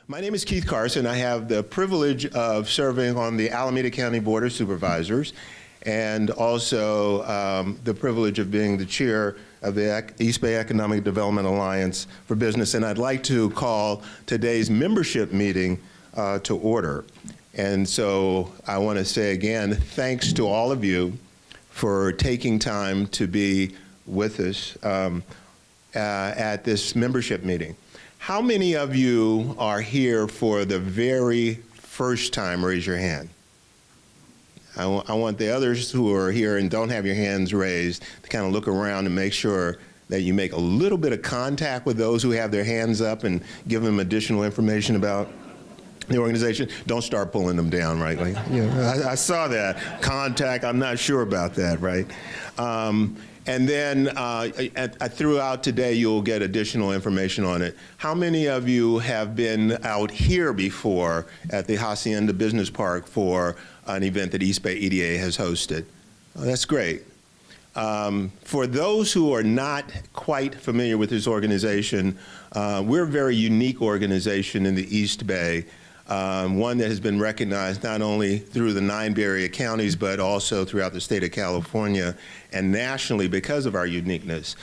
My name is Keith Carson. I have the privilege of serving on the Alameda County Board of Supervisors and also the privilege of being the chair of the East Bay Economic Development Alliance for Business. And I'd like to call today's membership meeting to order. And so I want to say again, thanks to all of you for taking time to be with us at this membership meeting. How many of you are here for the very first time? Raise your hand. I want the others who are here and don't have your hands raised to kind of look around and make sure that you make a little bit of contact with those who have their hands up and give them additional information about the organization. Don't start pulling them down, right? Like, I saw that. Contact, I'm not sure about that, right? And then throughout today, you'll get additional information on it. How many of you have been out here before at the Hacienda Business Park for an event that East Bay EDA has hosted? Oh, that's great. For those who are not quite familiar with this organization, we're a very unique organization in the East Bay. One that has been recognized not only through the 9 Bay Area counties, but also throughout the state of California and nationally because of our uniqueness.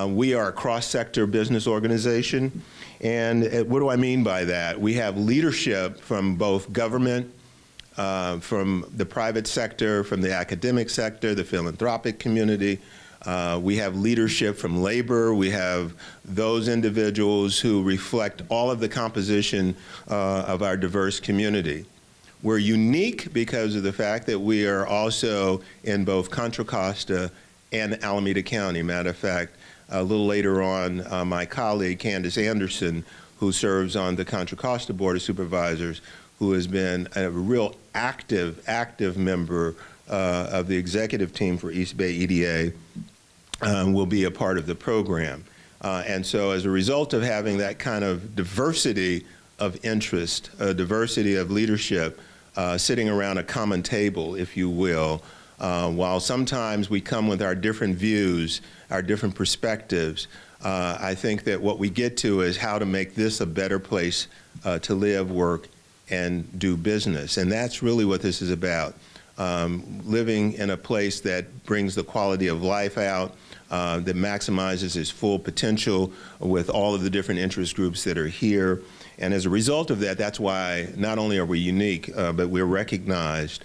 We are a cross-sector business organization, and what do I mean by that? We have leadership from both government, from the private sector, from the academic sector, the philanthropic community. We have leadership from labor. We have those individuals who reflect all of the composition of our diverse community. We're unique because of the fact that we are also in both Contra Costa and Alameda County. Matter of fact, a little later on, my colleague Candace Anderson, who serves on the Contra Costa Board of Supervisors, who has been a real active member of the executive team for East Bay EDA, will be a part of the program. And so as a result of having that kind of diversity of interest, diversity of leadership, sitting around a common table, if you will, while sometimes we come with our different views, our different perspectives, I think that what we get to is how to make this a better place to live, work, and do business. And that's really what this is about. Living in a place that brings the quality of life out, that maximizes its full potential with all of the different interest groups that are here. And as a result of that, that's why not only are we unique, but we're recognized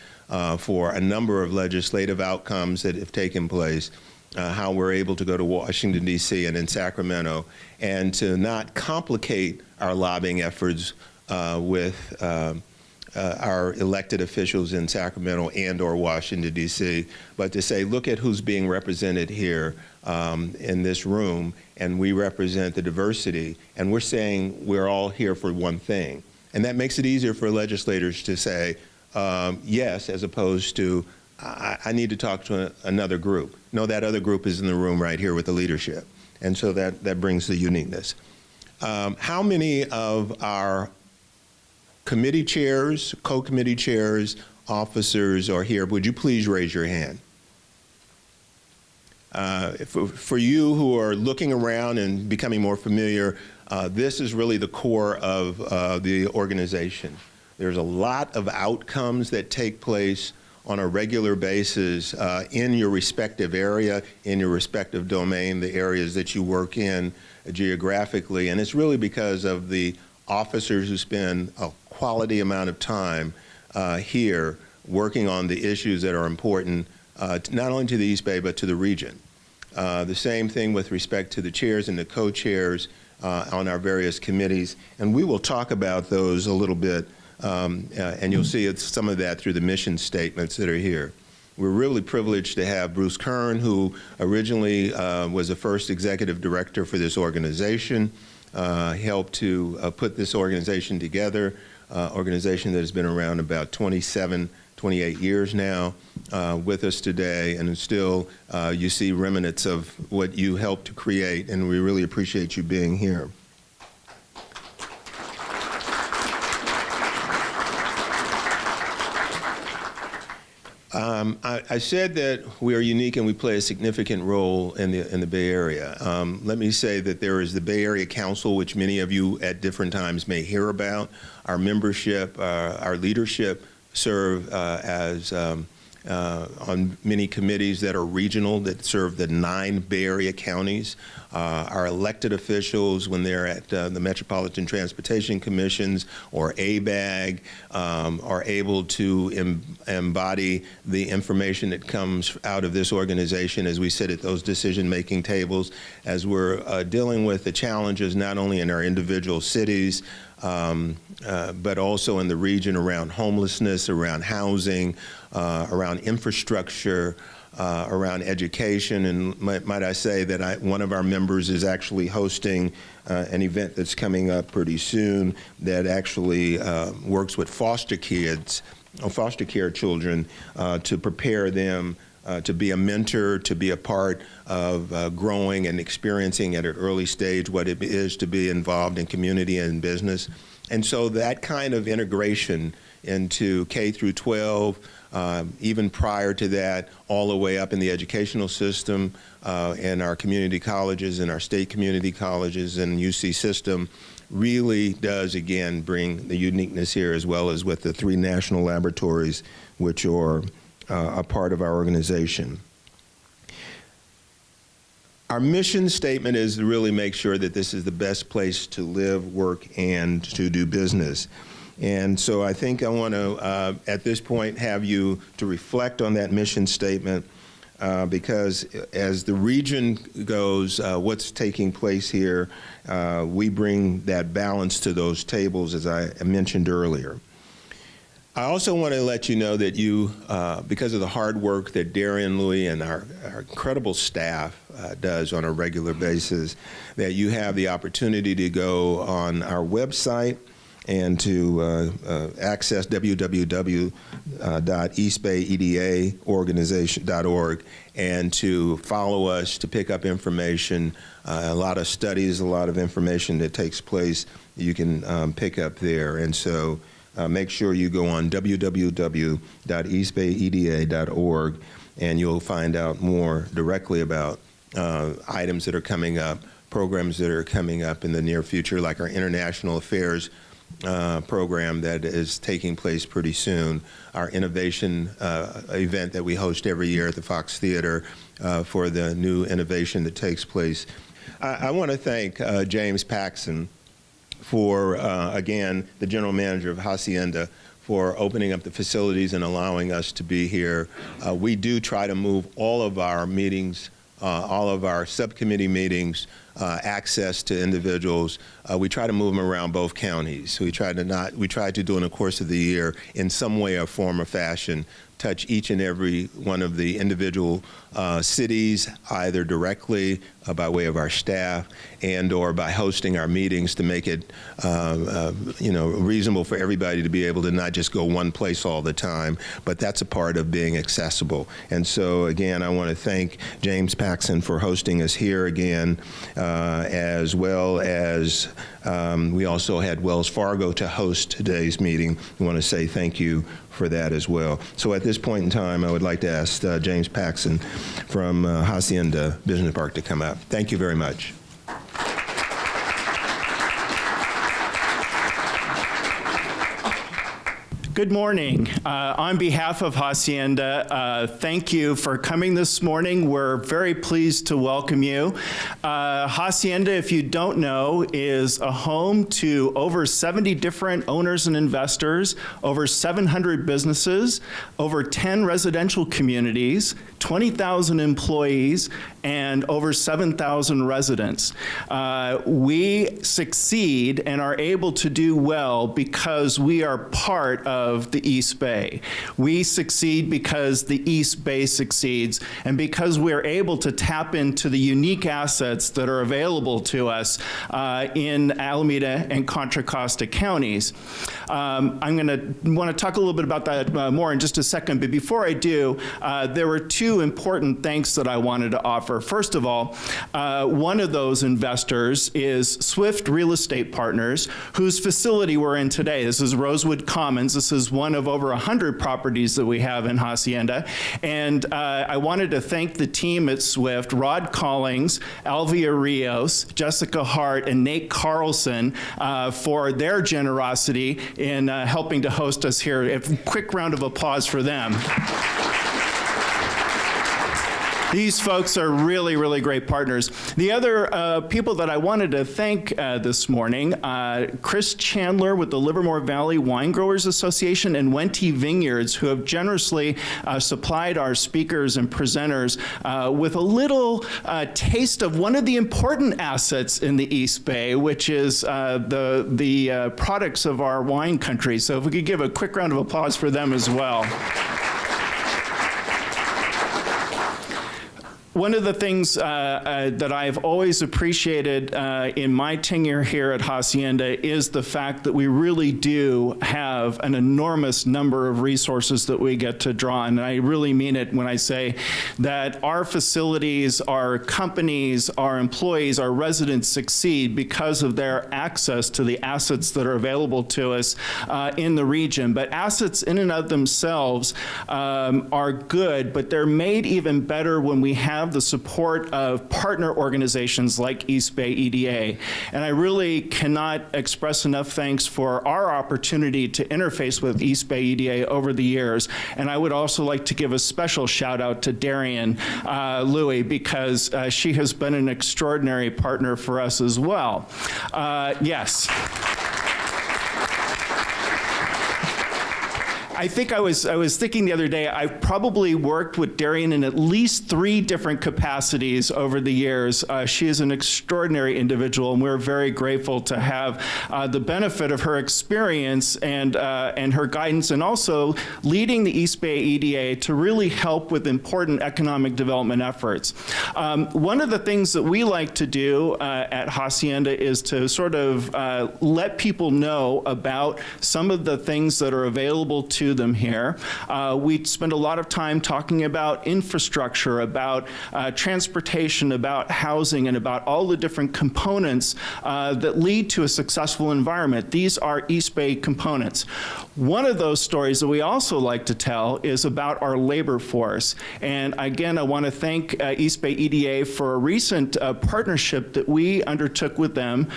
for a number of legislative outcomes that have taken place, how we're able to go to Washington, D.C. and in Sacramento, and to not complicate our lobbying efforts with our elected officials in Sacramento and or Washington, D.C., but to say, look at who's being represented here in this room, and we represent the diversity, and we're saying we're all here for one thing. And that makes it easier for legislators to say yes, as opposed to, I need to talk to another group. No, that other group is in the room right here with the leadership. And so that brings the uniqueness. How many of our committee chairs, co-committee chairs, officers are here? Would you please raise your hand? For you who are looking around and becoming more familiar, this is really the core of the organization. There's a lot of outcomes that take place on a regular basis in your respective area, in your respective domain, the areas that you work in geographically, and it's really because of the officers who spend a quality amount of time here working on the issues that are important not only to the East Bay but to the region. The same thing with respect to the chairs and the co-chairs on our various committees, and we will talk about those a little bit, and you'll see some of that through the mission statements that are here. We're really privileged to have Bruce Kern, who originally was the first executive director for this organization, helped to put this organization together, organization that has been around about 28 years now, with us today, and still you see remnants of what you helped to create, and we really appreciate you being here. I said that we are unique and we play a significant role in the Bay Area. Let me say that there is the Bay Area Council, which many of you at different times may hear about. Our membership, our leadership serve as on many committees that are regional, that serve the 9 Bay Area counties. Our elected officials, when they're at the Metropolitan Transportation Commissions or ABAG, are able to embody the information that comes out of this organization as we sit at those decision-making tables, as we're dealing with the challenges not only in our individual cities, but also in the region around homelessness, around housing, around infrastructure, around education. And might I say that one of our members is actually hosting an event that's coming up pretty soon that actually works with foster kids, foster care children, to prepare them to be a mentor, to be a part of growing and experiencing at an early stage what it is to be involved in community and business. And so that kind of integration into K through 12, even prior to that, all the way up in the educational system, and our community colleges and our state community colleges and UC system, really does, again, bring the uniqueness here, as well as with the 3 national laboratories, which are a part of our organization. Our mission statement is to really make sure that this is the best place to live, work, and to do business. And so I think I want to, at this point, have you to reflect on that mission statement, because as the region goes, what's taking place here, we bring that balance to those tables, as I mentioned earlier. I also want to let you know that you, because of the hard work that Darian, Louie, and our incredible staff does on a regular basis, that you have the opportunity to go on our website and to access www.eastbayedaorganization.org and to follow us to pick up information, a lot of studies, a lot of information that takes place you can pick up there. And so make sure you go on www.eastbayeda.org and you'll find out more directly about items that are coming up, programs that are coming up in the near future, like our International Affairs program that is taking place pretty soon, our innovation event that we host every year at the Fox Theater for the new innovation that takes place. I want to thank James Paxson for, again, the general manager of Hacienda, for opening up the facilities and allowing us to be here. We do try to move all of our meetings, all of our subcommittee meetings, access to individuals. We try to move them around both counties. We try to do in the course of the year, in some way or form or fashion, touch each and every one of the individual cities, either directly by way of our staff and or by hosting our meetings to make it reasonable for everybody to be able to not just go one place all the time, but that's a part of being accessible. And so again, I want to thank James Paxson for hosting us here again, as well as we also had Wells Fargo to host today's meeting. We want to say thank you for that as well. So at this point in time, I would like to ask James Paxson from Hacienda Business Park to come up. Thank you very much. Good morning. On behalf of Hacienda, thank you for coming this morning. We're very pleased to welcome you. Hacienda, if you don't know, is a home to over 70 different owners and investors, over 700 businesses, over 10 residential communities, 20,000 employees, and over 7,000 residents. We succeed and are able to do well because we are part of the East Bay. We succeed because the East Bay succeeds, and because we're able to tap into the unique assets that are available to us in Alameda and Contra Costa counties. I'm going to want to talk a little bit about that more in just a second, but before I do, there were 2 important thanks that I wanted to offer. First of all, one of those investors is Swift Real Estate Partners, whose facility we're in today. This is Rosewood Commons. This is one of over 100 properties that we have in Hacienda. And I wanted to thank the team at Swift, Rod Collings, Alvia Rios, Jessica Hart, and Nate Carlson for their generosity in helping to host us here. A quick round of applause for them. These folks are really, really great partners. The other people that I wanted to thank this morning, Chris Chandler with the Livermore Valley Wine Growers Association and Wente Vineyards, who have generously supplied our speakers and presenters with a little taste of one of the important assets in the East Bay, which is the products of our wine country. So if we could give a quick round of applause for them as well. One of the things that I've always appreciated in my tenure here at Hacienda is the fact that we really do have an enormous number of resources that we get to draw on. And I really mean it when I say that our facilities, our companies, our employees, our residents succeed because of their access to the assets that are available to us in the region. But assets in and of themselves are good, but they're made even better when we have the support of partner organizations like East Bay EDA. And I really cannot express enough thanks for our opportunity to interface with East Bay EDA over the years. And I would also like to give a special shout out to Darian Louie, because she has been an extraordinary partner for us as well. Yes. I think I was thinking the other day, I've probably worked with Darian in at least 3 different capacities over the years. She is an extraordinary individual, and we're very grateful to have the benefit of her experience and her guidance, and also leading the East Bay EDA to really help with important economic development efforts. One of the things that we like to do at Hacienda is to sort of let people know about some of the things that are available to them here. We spend a lot of time talking about infrastructure, about transportation, about housing, and about all the different components that lead to a successful environment. These are East Bay components. One of those stories that we also like to tell is about our labor force. And again, I want to thank East Bay EDA for a recent partnership that we undertook with them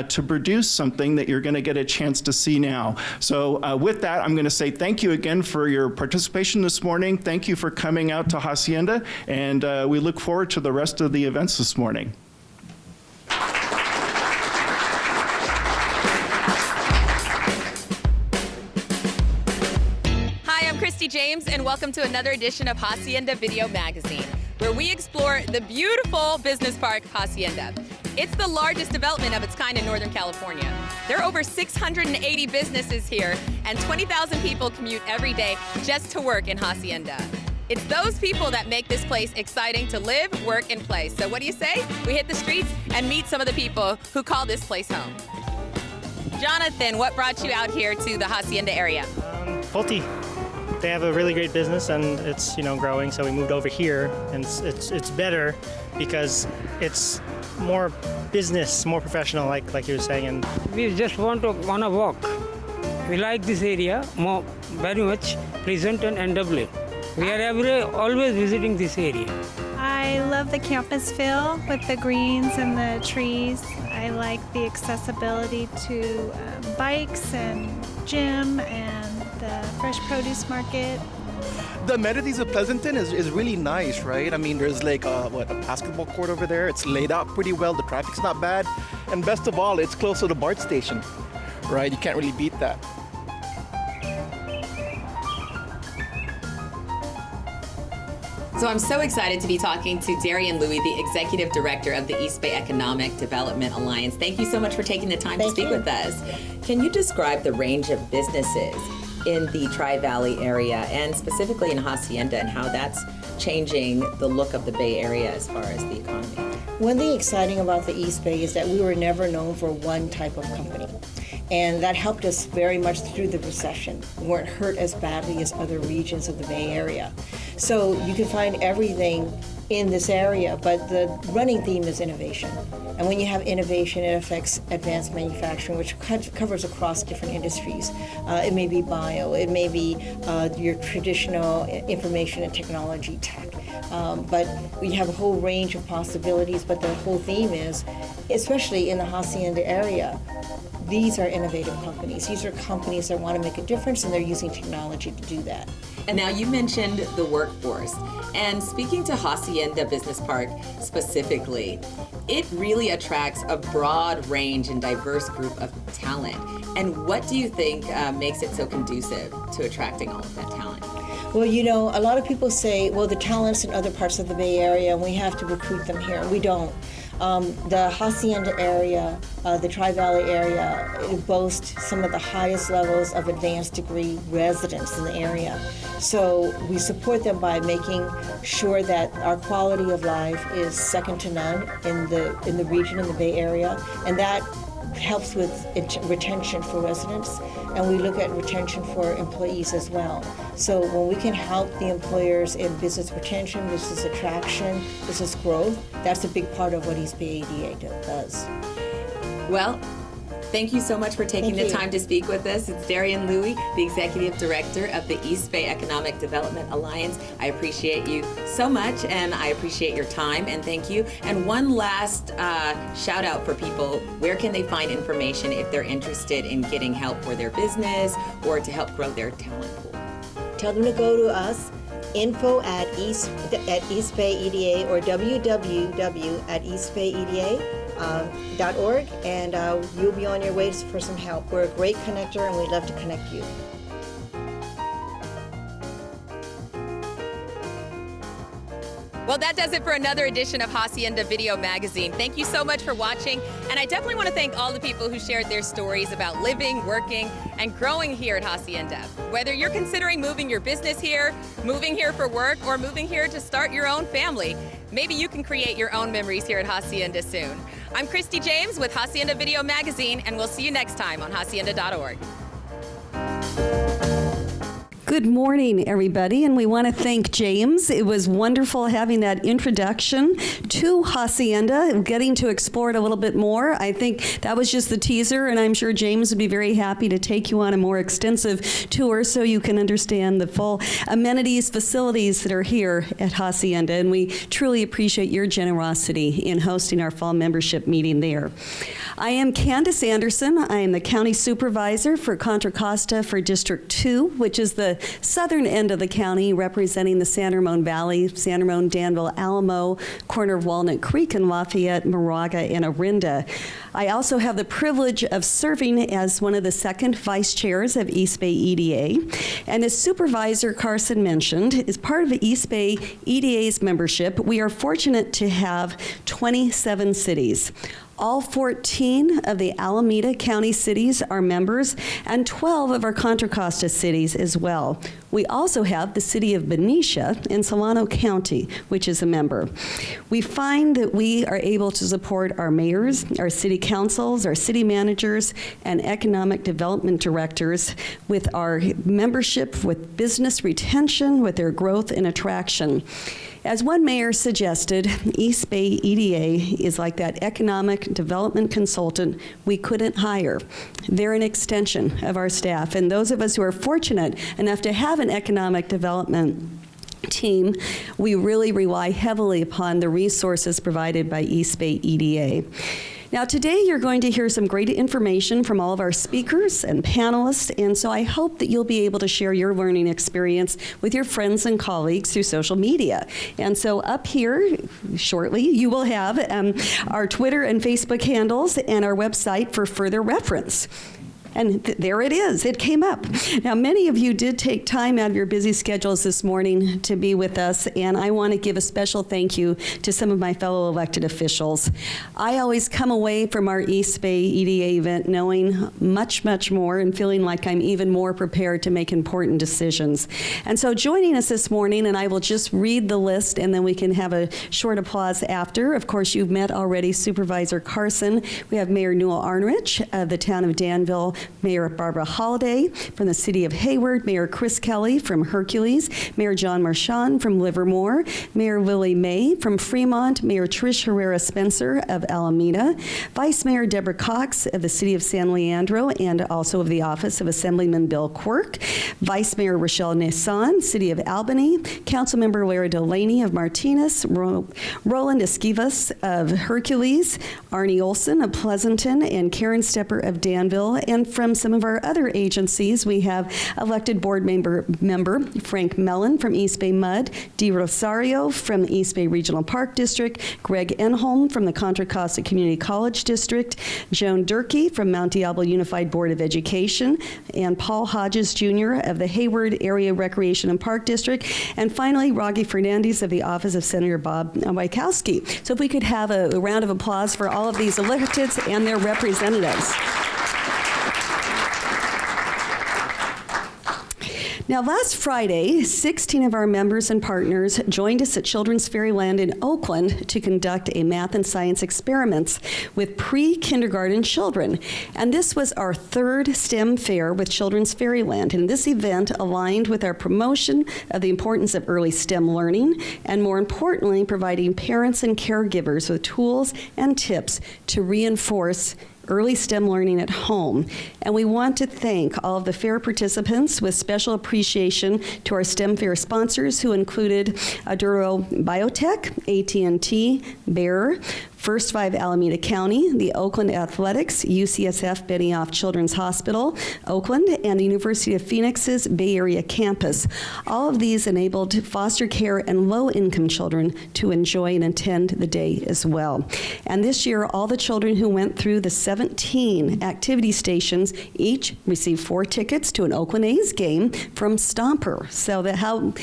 to produce something that you're going to get a chance to see now. So with that, I'm going to say thank you again for your participation this morning. Thank you for coming out to Hacienda, and we look forward to the rest of the events this morning. Hi, I'm Christy James, and welcome to another edition of Hacienda Video Magazine, where we explore the beautiful business park Hacienda. It's the largest development of its kind in Northern California. There are over 680 businesses here, and 20,000 people commute every day just to work in Hacienda. It's those people that make this place exciting to live, work, and play. So what do you say? We hit the streets and meet some of the people who call this place home. Jonathan, what brought you out here to the Hacienda area? Pulte. They have a really great business, and it's growing. So we moved over here, and it's better because it's more business, more professional, like you were saying. And we just want to walk. We like this area more, very much, Pleasanton and Dublin. We are always visiting this area. I love the campus feel with the greens and the trees. I like the accessibility to bikes and gym and the fresh produce market. The amenities of Pleasanton is really nice, right? I mean, there's like a basketball court over there. It's laid out pretty well. The traffic's not bad. And best of all, it's close to the BART station, right? You can't really beat that. So I'm so excited to be talking to Darian Louie, the Executive Director of the East Bay Economic Development Alliance. Thank you so much for taking the time to speak with us. Can you describe the range of businesses in the Tri-Valley area, and specifically in Hacienda, and how that's changing the look of the Bay Area as far as the economy? One thing exciting about the East Bay is that we were never known for one type of company. And that helped us very much through the recession. We weren't hurt as badly as other regions of the Bay Area. So you can find everything in this area, but the running theme is innovation. And when you have innovation, it affects advanced manufacturing, which covers across different industries. It may be bio, it may be your traditional information and technology tech. But we have a whole range of possibilities, but the whole theme is, especially in the Hacienda area, these are innovative companies. These are companies that want to make a difference, and they're using technology to do that. And now you mentioned the workforce. And speaking to Hacienda Business Park specifically, it really attracts a broad range and diverse group of talent. And what do you think makes it so conducive to attracting all of that talent? Well, you know, a lot of people say, well, the talent's in other parts of the Bay Area, and we have to recruit them here. We don't. The Hacienda area, the Tri-Valley area, it boasts some of the highest levels of advanced degree residents in the area. So we support them by making sure that our quality of life is second to none in the region, in the Bay Area, and that helps with retention for residents, and we look at retention for employees as well. So when we can help the employers in business retention, business attraction, business growth, that's a big part of what East Bay EDA does. Well, thank you so much for taking the time to speak with us. It's Darian Louie, the Executive Director of the East Bay Economic Development Alliance. I appreciate you so much, and I appreciate your time, and thank you. And one last shout out for people. Where can they find information if they're interested in getting help for their business or to help grow their talent pool? Tell them to go to us, info at East Bay EDA or www.eastbayeda.org, and you'll be on your way for some help. We're a great connector, and we'd love to connect you. Well, that does it for another edition of Hacienda Video Magazine. Thank you so much for watching, and I definitely want to thank all the people who shared their stories about living, working, and growing here at Hacienda. Whether you're considering moving your business here, moving here for work, or moving here to start your own family, maybe you can create your own memories here at Hacienda soon. I'm Christy James with Hacienda Video Magazine, and we'll see you next time on hacienda.org. Good morning, everybody, and we want to thank James. It was wonderful having that introduction to Hacienda, getting to explore it a little bit more. I think that was just the teaser, and I'm sure James would be very happy to take you on a more extensive tour so you can understand the full amenities, facilities that are here at Hacienda, and we truly appreciate your generosity in hosting our fall membership meeting there. I am Candace Anderson. I am the County Supervisor for Contra Costa for District 2, which is the southern end of the county, representing the San Ramon Valley, San Ramon, Danville, Alamo, corner of Walnut Creek, and Lafayette, Moraga, and Orinda. I also have the privilege of serving as one of the second vice chairs of East Bay EDA. And as Supervisor Carson mentioned, as part of East Bay EDA's membership, we are fortunate to have 27 cities. All 14 of the Alameda County cities are members, and 12 of our Contra Costa cities as well. We also have the city of Benicia in Solano County, which is a member. We find that we are able to support our mayors, our city councils, our city managers, and economic development directors with our membership, with business retention, with their growth and attraction. As one mayor suggested, East Bay EDA is like that economic development consultant we couldn't hire. They're an extension of our staff, and those of us who are fortunate enough to have an economic development team, we really rely heavily upon the resources provided by East Bay EDA. Now today you're going to hear some great information from all of our speakers and panelists, and so I hope that you'll be able to share your learning experience with your friends and colleagues through social media. And so up here shortly you will have our Twitter and Facebook handles and our website for further reference. And there it is. It came up. Now, many of you did take time out of your busy schedules this morning to be with us, and I want to give a special thank you to some of my fellow elected officials. I always come away from our East Bay EDA event knowing much, much more and feeling like I'm even more prepared to make important decisions. And so joining us this morning, and I will just read the list and then we can have a short applause after. Of course, you've met already Supervisor Carson. We have Mayor Newell Arnrich of the town of Danville, Mayor Barbara Holliday. From the City of Hayward, Mayor Chris Kelly from Hercules, Mayor John Marchand from Livermore, Mayor Lily May from Fremont, Mayor Trish Herrera Spencer of Alameda, Vice Mayor Deborah Cox of the City of San Leandro and also of the office of Assemblyman Bill Quirk, Vice Mayor Rochelle Nissan, City of Albany, Councilmember Lara Delaney of Martinez, Roland Esquivas of Hercules, Arnie Olson of Pleasanton, and Karen Stepper of Danville. And from some of our other agencies, we have elected board member Frank Mellon from East Bay Mud, Dee Rosario from East Bay Regional Park District, Greg Enholm from the Contra Costa Community College District, Joan Durkee from Mount Diablo Unified Board of Education, and Paul Hodges Jr. of the Hayward Area Recreation and Park District, and finally, Rocky Fernandez of the Office of Senator Bob Wajkowski. So if we could have a round of applause for all of these electeds and their representatives. Now, last Friday, 16 of our members and partners joined us at Children's Fairyland in Oakland to conduct a math and science experiments with pre-kindergarten children. And this was our third STEM fair with Children's Fairyland. And this event aligned with our promotion of the importance of early STEM learning, and more importantly, providing parents and caregivers with tools and tips to reinforce early STEM learning at home. And we want to thank all of the fair participants with special appreciation to our STEM fair sponsors, who included Aduro Biotech, AT&T, Bayer, First Five Alameda County, the Oakland Athletics, UCSF Benioff Children's Hospital, Oakland, and the University of Phoenix's Bay Area campus. All of these enabled foster care and low-income children to enjoy and attend the day as well. And this year, all the children who went through the 17 activity stations each received 4 tickets to an Oakland A's game from Stomper. So that how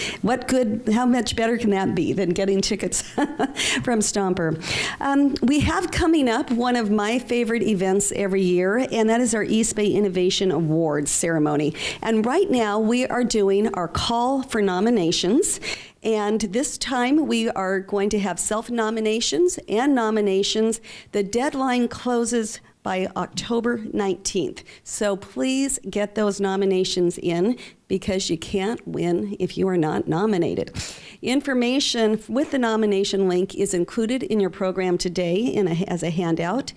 much better can that be than getting tickets from Stomper? We have coming up one of my favorite events every year, and that is our East Bay Innovation Awards ceremony. And right now we are doing our call for nominations. And this time we are going to have self-nominations and nominations. The deadline closes by October 19th. So please get those nominations in, because you can't win if you are not nominated. Information with the nomination link is included in your program today as a handout.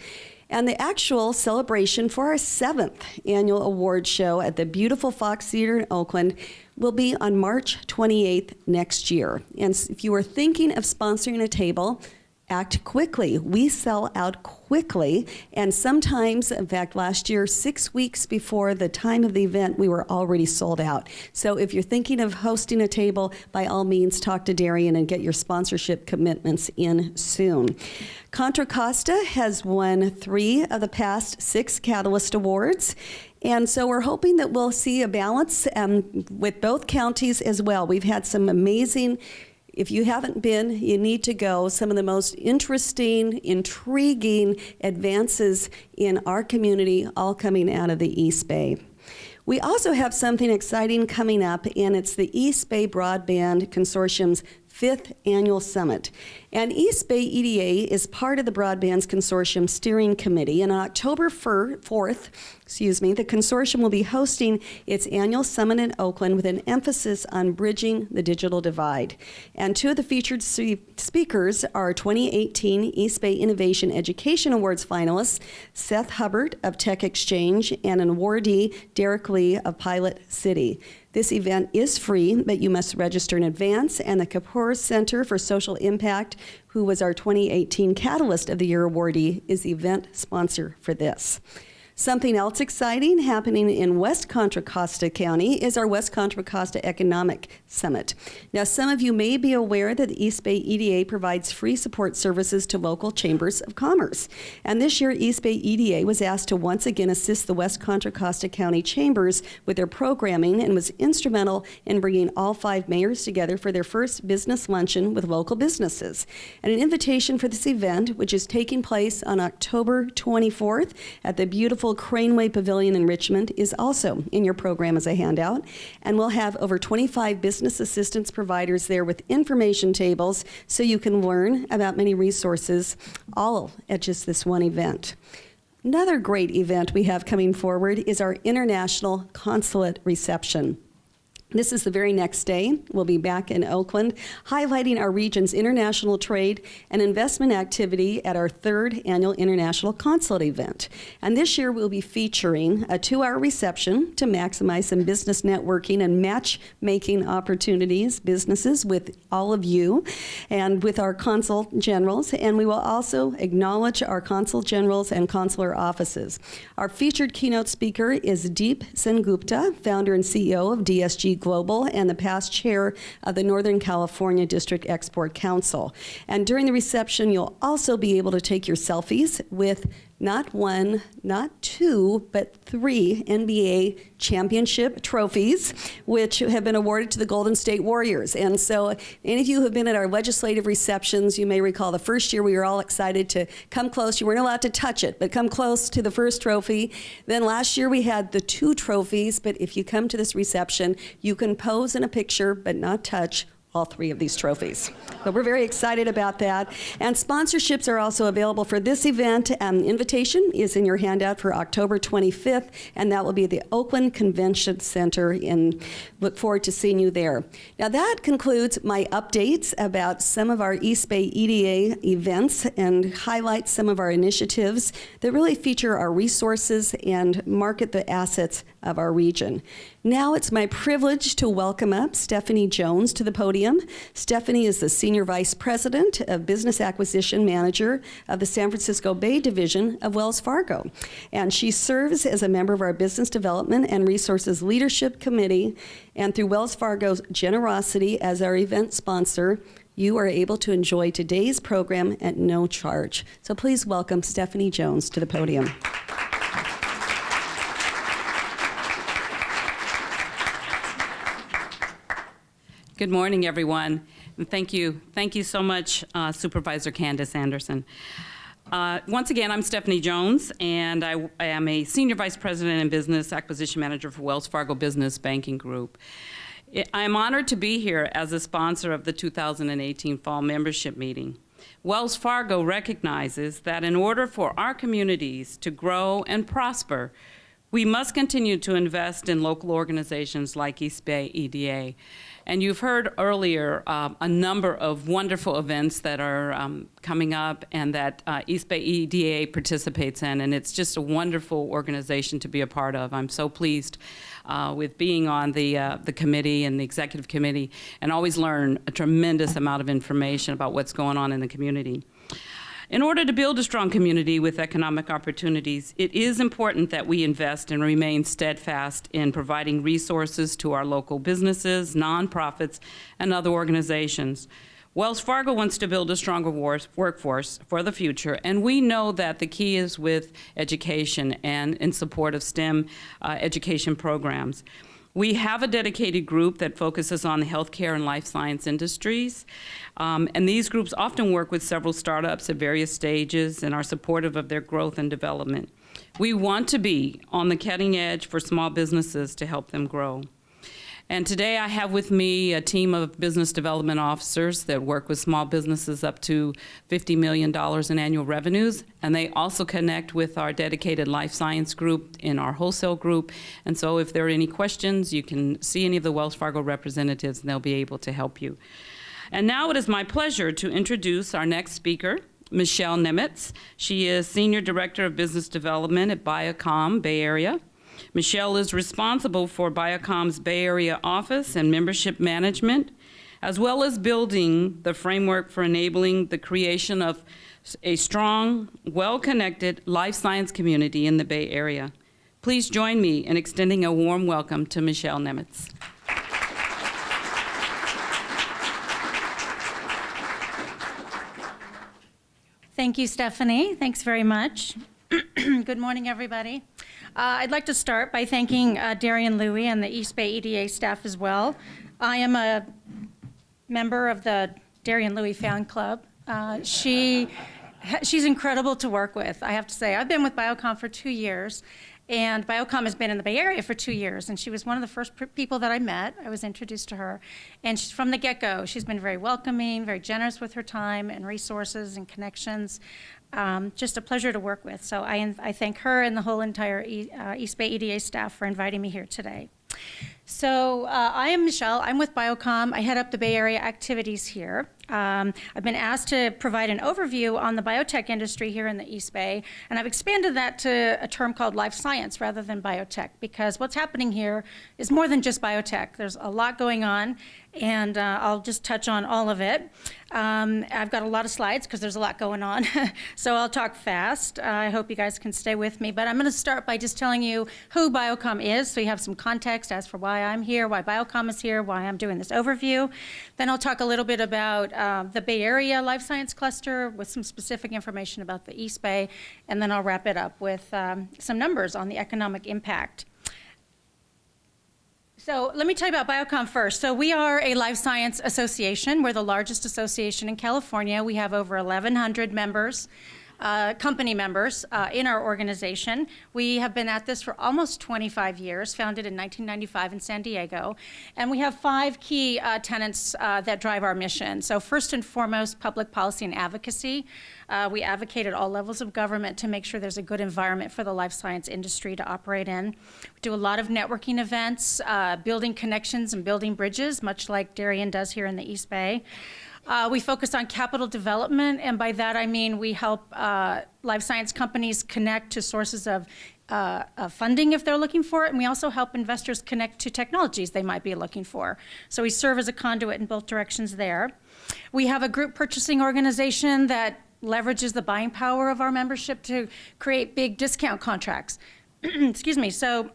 And the actual celebration for our 7th annual award show at the beautiful Fox Theater in Oakland will be on March 28th next year. And if you are thinking of sponsoring a table, act quickly. We sell out quickly, and sometimes, in fact, last year, 6 weeks before the time of the event, we were already sold out. So if you're thinking of hosting a table, by all means, talk to Darian and get your sponsorship commitments in soon. Contra Costa has won 3 of the past 6 Catalyst Awards. And so we're hoping that we'll see a balance with both counties as well. We've had some amazing, if you haven't been, you need to go. Some of the most interesting, intriguing advances in our community, all coming out of the East Bay. We also have something exciting coming up, and it's the East Bay Broadband Consortium's 5th Annual Summit. And East Bay EDA is part of the Broadband Consortium Steering Committee, and on October 4th, the consortium will be hosting its annual summit in Oakland with an emphasis on bridging the digital divide. And 2 of the featured speakers are 2018 East Bay Innovation Education Awards finalists, Seth Hubbard of Tech Exchange, and an awardee, Derek Lee of Pilot City. This event is free, but you must register in advance, and the Kapoor Center for Social Impact, who was our 2018 Catalyst of the Year awardee, is the event sponsor for this. Something else exciting happening in West Contra Costa County is our West Contra Costa Economic Summit. Now, some of you may be aware that the East Bay EDA provides free support services to local chambers of commerce. And this year, East Bay EDA was asked to once again assist the West Contra Costa County chambers with their programming, and was instrumental in bringing all 5 mayors together for their first business luncheon with local businesses. And an invitation for this event, which is taking place on October 24th at the beautiful Craneway Pavilion in Richmond, is also in your program as a handout. And we'll have over 25 business assistance providers there with information tables, so you can learn about many resources, all at just this one event. Another great event we have coming forward is our International Consulate Reception. This is the very next day. We'll be back in Oakland, highlighting our region's international trade and investment activity at our 3rd annual International Consulate event. And this year we'll be featuring a 2-hour reception to maximize some business networking and matchmaking opportunities, businesses with all of you and with our consul generals. And we will also acknowledge our consul generals and consular offices. Our featured keynote speaker is Deep Sengupta, founder and CEO of DSG Global and the past chair of the Northern California District Export Council. And during the reception, you'll also be able to take your selfies with not 1, not 2, but 3 NBA championship trophies, which have been awarded to the Golden State Warriors. And so any of you who have been at our legislative receptions, you may recall the first year we were all excited to come close. You weren't allowed to touch it, but come close to the first trophy. Then last year we had the 2 trophies, but if you come to this reception, you can pose in a picture but not touch all 3 of these trophies. So we're very excited about that. And sponsorships are also available for this event. Invitation is in your handout for October 25th, and that will be at the Oakland Convention Center, and look forward to seeing you there. Now that concludes my updates about some of our East Bay EDA events and highlight some of our initiatives that really feature our resources and market the assets of our region. Now it's my privilege to welcome up Stephanie Jones to the podium. Stephanie is the Senior Vice President of Business Acquisition Manager of the San Francisco Bay Division of Wells Fargo. And she serves as a member of our Business Development and Resources Leadership Committee. And through Wells Fargo's generosity as our event sponsor, you are able to enjoy today's program at no charge. So please welcome Stephanie Jones to the podium. Good morning, everyone. And thank you so much, Supervisor Candace Anderson. Once again, I'm Stephanie Jones, and I am a Senior Vice President and Business Acquisition Manager for Wells Fargo Business Banking Group. I am honored to be here as a sponsor of the 2018 Fall Membership Meeting. Wells Fargo recognizes that in order for our communities to grow and prosper, we must continue to invest in local organizations like East Bay EDA. And you've heard earlier a number of wonderful events that are coming up and that East Bay EDA participates in, and it's just a wonderful organization to be a part of. I'm so pleased with being on the committee and the executive committee, and always learn a tremendous amount of information about what's going on in the community. In order to build a strong community with economic opportunities, it is important that we invest and remain steadfast in providing resources to our local businesses, nonprofits, and other organizations. Wells Fargo wants to build a stronger workforce for the future, and we know that the key is with education and in support of STEM education programs. We have a dedicated group that focuses on the healthcare and life science industries. And these groups often work with several startups at various stages and are supportive of their growth and development. We want to be on the cutting edge for small businesses to help them grow. And today I have with me a team of business development officers that work with small businesses up to $50 million in annual revenues. And they also connect with our dedicated life science group in our wholesale group. And so if there are any questions, you can see any of the Wells Fargo representatives and they'll be able to help you. And now it is my pleasure to introduce our next speaker, Michelle Nemitz. She is Senior Director of Business Development at Biocom Bay Area. Michelle is responsible for Biocom's Bay Area office and membership management, as well as building the framework for enabling the creation of a strong, well-connected life science community in the Bay Area. Please join me in extending a warm welcome to Michelle Nemitz. Thank you, Stephanie. Thanks very much. Good morning, everybody. I'd like to start by thanking Darian Louie and the East Bay EDA staff as well. I am a member of the Darian Louie fan club. She's incredible to work with, I have to say. I've been with Biocom for 2 years, And Biocom has been in the Bay Area for 2 years, and she was one of the first people that I met. I was introduced to her. And she's, from the get-go, she's been very welcoming, very generous with her time and resources and connections. Just a pleasure to work with. So I thank her and the whole entire East Bay EDA staff for inviting me here today. So I am Michelle. I'm with Biocom. I head up the Bay Area activities here. I've been asked to provide an overview on the biotech industry here in the East Bay, and I've expanded that to a term called life science rather than biotech, because what's happening here is more than just biotech. There's a lot going on, and I'll just touch on all of it. I've got a lot of slides because there's a lot going on, so I'll talk fast. I hope you guys can stay with me, but I'm going to start by just telling you who Biocom is, so you have some context as for why I'm here, why Biocom is here, why I'm doing this overview. Then I'll talk a little bit about the Bay Area Life Science Cluster with some specific information about the East Bay, and then I'll wrap it up with some numbers on the economic impact. So let me tell you about Biocom first. So we are a life science association. We're the largest association in California. We have over 1,100 members. Company members in our organization. We have been at this for almost 25 years, founded in 1995 in San Diego, and we have 5 key tenets that drive our mission. So first and foremost, public policy and advocacy. We advocate at all levels of government to make sure there's a good environment for the life science industry to operate in. We do a lot of networking events, building connections and building bridges, much like Darien does here in the East Bay. We focus on capital development, and by that I mean we help life science companies connect to sources of funding if they're looking for it, and we also help investors connect to technologies they might be looking for. So we serve as a conduit in both directions there. We have a group purchasing organization that leverages the buying power of our membership to create big discount contracts. Excuse me. So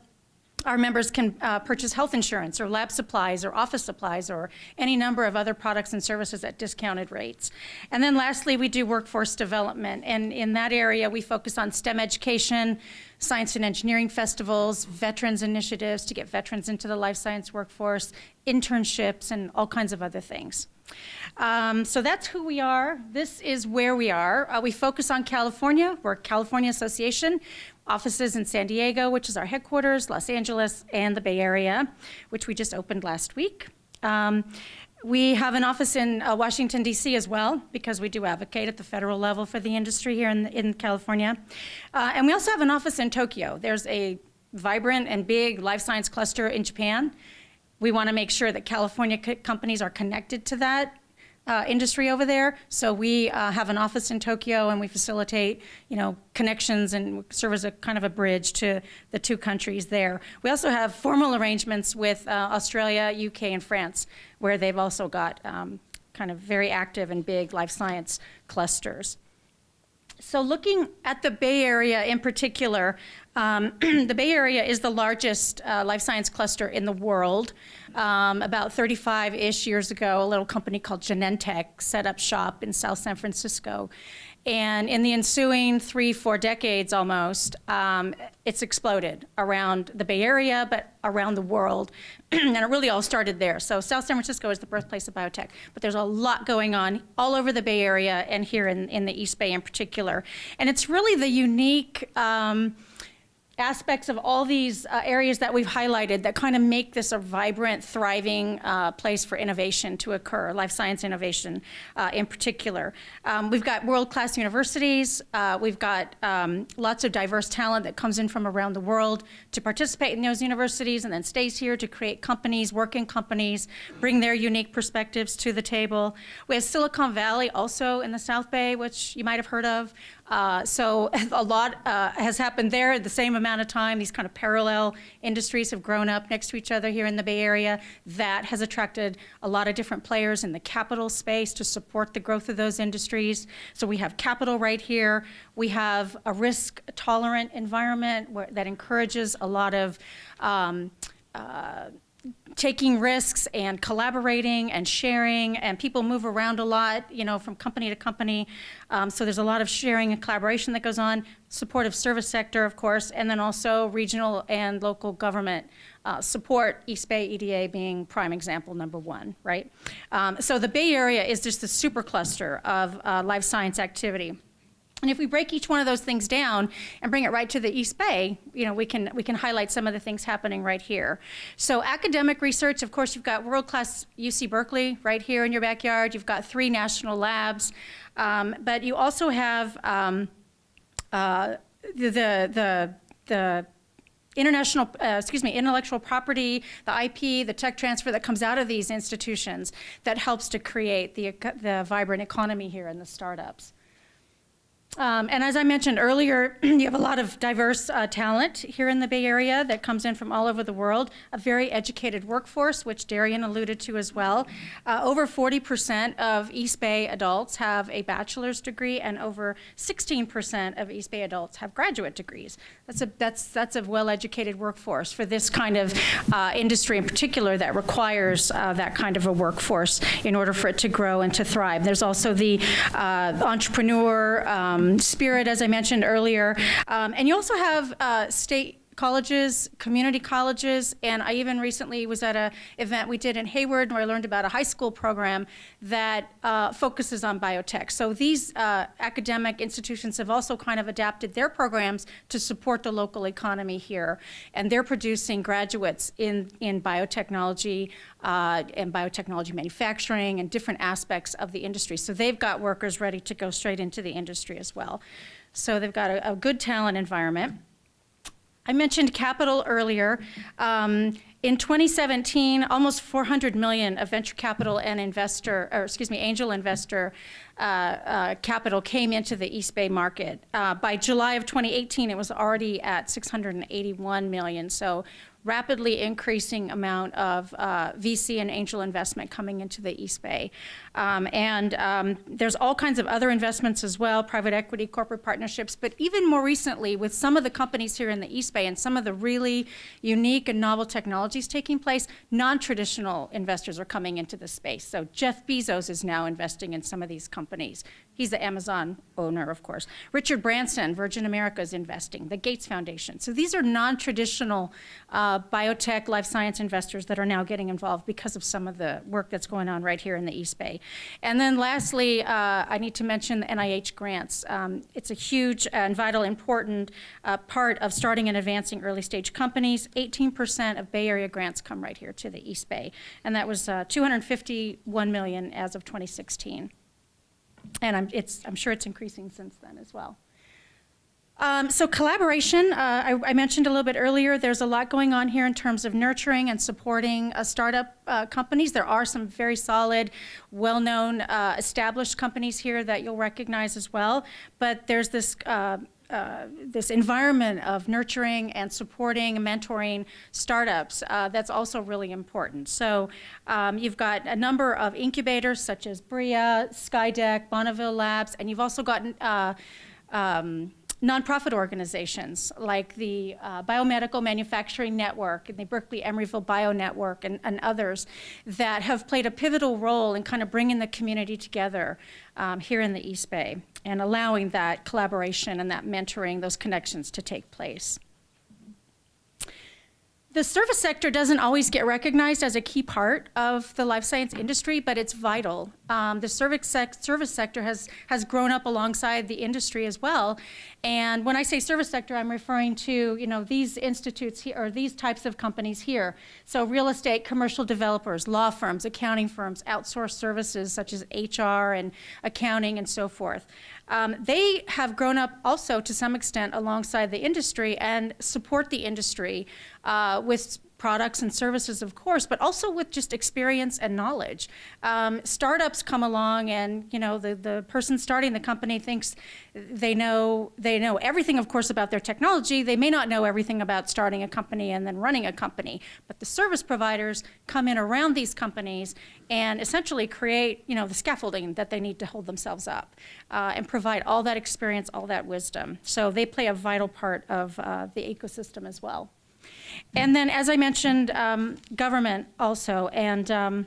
our members can purchase health insurance or lab supplies or office supplies or any number of other products and services at discounted rates. And then lastly, we do workforce development. And in that area, we focus on STEM education, science and engineering festivals, veterans initiatives to get veterans into the life science workforce, internships, and all kinds of other things. So that's who we are. This is where we are. We focus on California. We're a California association. Offices in San Diego, which is our headquarters, Los Angeles, and the Bay Area, which we just opened last week. We have an office in Washington, D.C. as well, because we do advocate at the federal level for the industry here in California. And we also have an office in Tokyo. There's a vibrant and big life science cluster in Japan. We want to make sure that California companies are connected to that industry over there. So we have an office in Tokyo, and we facilitate, connections and serve as a kind of a bridge to the 2 countries there. We also have formal arrangements with Australia, UK, and France, where they've also got kind of very active and big life science clusters. So looking at the Bay Area in particular, the Bay Area is the largest life science cluster in the world. About 35-ish years ago, a little company called Genentech set up shop in South San Francisco. And in the ensuing 3-4 decades almost, it's exploded around the Bay Area, but around the world. And it really all started there. So South San Francisco is the birthplace of biotech, but there's a lot going on all over the Bay Area and here in the East Bay in particular. And it's really the unique aspects of all these areas that we've highlighted that kind of make this a vibrant, thriving place for innovation to occur, life science innovation in particular. We've got world-class universities. We've got lots of diverse talent that comes in from around the world to participate in those universities and then stays here to create companies, work in companies, bring their unique perspectives to the table. We have Silicon Valley also in the South Bay, which you might have heard of. So a lot has happened there at the same amount of time. These kind of parallel industries have grown up next to each other here in the Bay Area. That has attracted a lot of different players in the capital space to support the growth of those industries. So we have capital right here. We have a risk-tolerant environment that encourages a lot of taking risks and collaborating and sharing, and people move around a lot, from company to company. So there's a lot of sharing and collaboration that goes on. Supportive service sector, of course, and then also regional and local government support, East Bay EDA being prime example number 1, right? So the Bay Area is just the super cluster of life science activity. And if we break each one of those things down and bring it right to the East Bay, we can highlight some of the things happening right here. So academic research, of course, you've got world-class UC Berkeley right here in your backyard. You've got 3 national labs, but you also have the intellectual property, the IP, the tech transfer that comes out of these institutions that helps to create the vibrant economy here in the startups. And as I mentioned earlier, you have a lot of diverse talent here in the Bay Area that comes in from all over the world, a very educated workforce, which Darian alluded to as well. Over 40% of East Bay adults have a bachelor's degree, and over 16% of East Bay adults have graduate degrees. That's a well-educated workforce for this kind of industry in particular that requires that kind of a workforce in order for it to grow and to thrive. There's also the entrepreneur spirit, as I mentioned earlier. And you also have state colleges, community colleges, and I even recently was at an event we did in Hayward where I learned about a high school program that focuses on biotech. So these academic institutions have also kind of adapted their programs to support the local economy here. And they're producing graduates in biotechnology and biotechnology manufacturing and different aspects of the industry. So they've got workers ready to go straight into the industry as well. So they've got a good talent environment. I mentioned capital earlier. In 2017, almost 400 million of venture capital and angel investor capital came into the East Bay market. By July of 2018, it was already at 681 million. So rapidly increasing amount of VC and angel investment coming into the East Bay. There's all kinds of other investments as well, private equity, corporate partnerships, but even more recently with some of the companies here in the East Bay and some of the really unique and novel technologies taking place, non-traditional investors are coming into the space. So Jeff Bezos is now investing in some of these companies. He's the Amazon owner, of course. Richard Branson, Virgin America, is investing, the Gates Foundation. So these are non-traditional biotech, life science investors that are now getting involved because of some of the work that's going on right here in the East Bay. And then lastly, I need to mention the NIH grants. It's a huge and vital, important part of starting and advancing early stage companies. 18% of Bay Area grants come right here to the East Bay. And that was 251 million as of 2016. And I'm sure it's increasing since then as well. So collaboration, I mentioned a little bit earlier, there's a lot going on here in terms of nurturing and supporting startup companies. There are some very solid, well-known, established companies here that you'll recognize as well. But there's this this environment of nurturing and supporting and mentoring startups that's also really important. So you've got a number of incubators such as Bria, Skydeck, Bonneville Labs, and you've also got nonprofit organizations like the Biomedical Manufacturing Network and the Berkeley Emeryville Bio Network and others that have played a pivotal role in kind of bringing the community together here in the East Bay and allowing that collaboration and that mentoring, those connections to take place. The service sector doesn't always get recognized as a key part of the life science industry, but it's vital. The service sector has grown up alongside the industry as well. And when I say service sector, I'm referring to these institutes here, or these types of companies here. So real estate, commercial developers, law firms, accounting firms, outsourced services such as HR and accounting and so forth. They have grown up also to some extent alongside the industry and support the industry with products and services, of course, but also with just experience and knowledge. Startups come along and the person starting the company thinks they know everything, of course, about their technology. They may not know everything about starting a company and then running a company, but the service providers come in around these companies and essentially create the scaffolding that they need to hold themselves up and provide all that experience, all that wisdom. So they play a vital part of the ecosystem as well. And then, as I mentioned, government also, and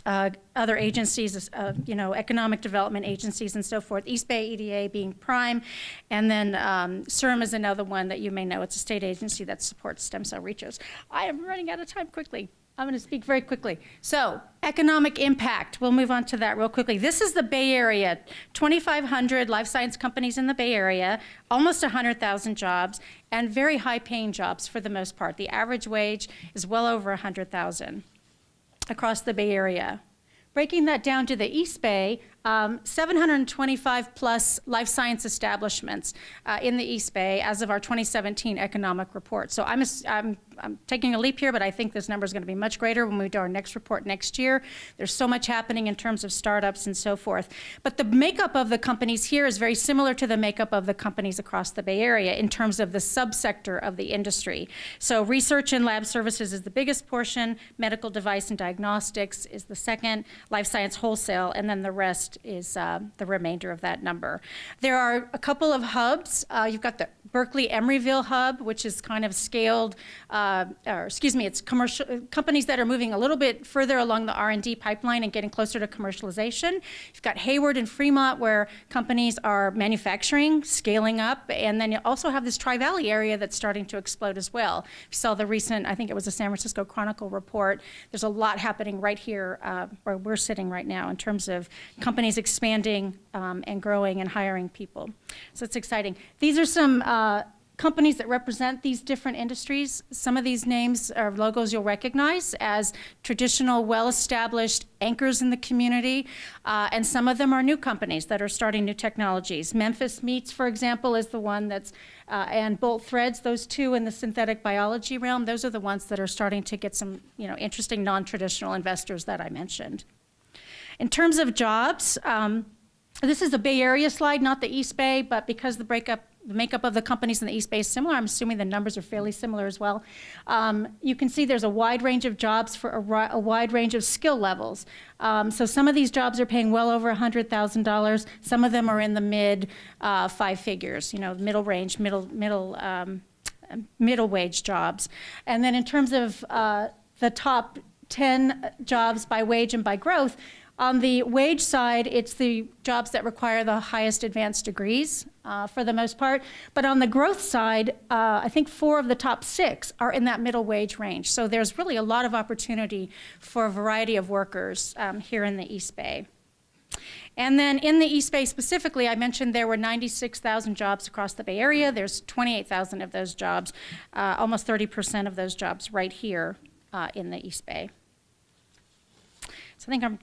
other agencies, economic development agencies and so forth, East Bay EDA being prime, and then CIRM is another one that you may know. It's a state agency that supports stem cell research. I am running out of time quickly. I'm going to speak very quickly. So, economic impact. We'll move on to that real quickly. This is the Bay Area. 2,500 life science companies in the Bay Area, almost 100,000 jobs, and very high-paying jobs for the most part. The average wage is well over 100,000 across the Bay Area. Breaking that down to the East Bay, 725 plus life science establishments in the East Bay as of our 2017 economic report. So I'm taking a leap here, but I think this number is going to be much greater when we do our next report next year. There's so much happening in terms of startups and so forth. But the makeup of the companies here is very similar to the makeup of the companies across the Bay Area in terms of the subsector of the industry. So research and lab services is the biggest portion, medical device and diagnostics is the second, life science wholesale, and then the rest is the remainder of that number. There are a couple of hubs. You've got the Berkeley Emeryville hub, which is kind of scaled, it's commercial companies that are moving a little bit further along the R&D pipeline and getting closer to commercialization. You've got Hayward and Fremont, where companies are manufacturing, scaling up, and then you also have this Tri-Valley area that's starting to explode as well. You saw the recent, I think it was a San Francisco Chronicle report. There's a lot happening right here where we're sitting right now in terms of companies expanding and growing and hiring people. So it's exciting. These are some companies that represent these different industries. Some of these names are logos you'll recognize as traditional, well-established anchors in the community, and some of them are new companies that are starting new technologies. Memphis Meats, for example, is the one that's, and Bolt Threads, those two in the synthetic biology realm, those are the ones that are starting to get some, interesting non-traditional investors that I mentioned. In terms of jobs, this is the Bay Area slide, not the East Bay, but because the makeup of the companies in the East Bay is similar, I'm assuming the numbers are fairly similar as well. You can see there's a wide range of jobs for a wide range of skill levels. So some of these jobs are paying well over $100,000. Some of them are in the mid five figures, middle range, middle wage jobs. And then in terms of the top 10 jobs by wage and by growth, on the wage side, it's the jobs that require the highest advanced degrees for the most part. But on the growth side, I think 4 of the top 6 are in that middle wage range. So there's really a lot of opportunity for a variety of workers here in the East Bay. And then in the East Bay specifically, I mentioned there were 96,000 jobs across the Bay Area. There's 28,000 of those jobs, almost 30% of those jobs right here in the East Bay. So I think I'm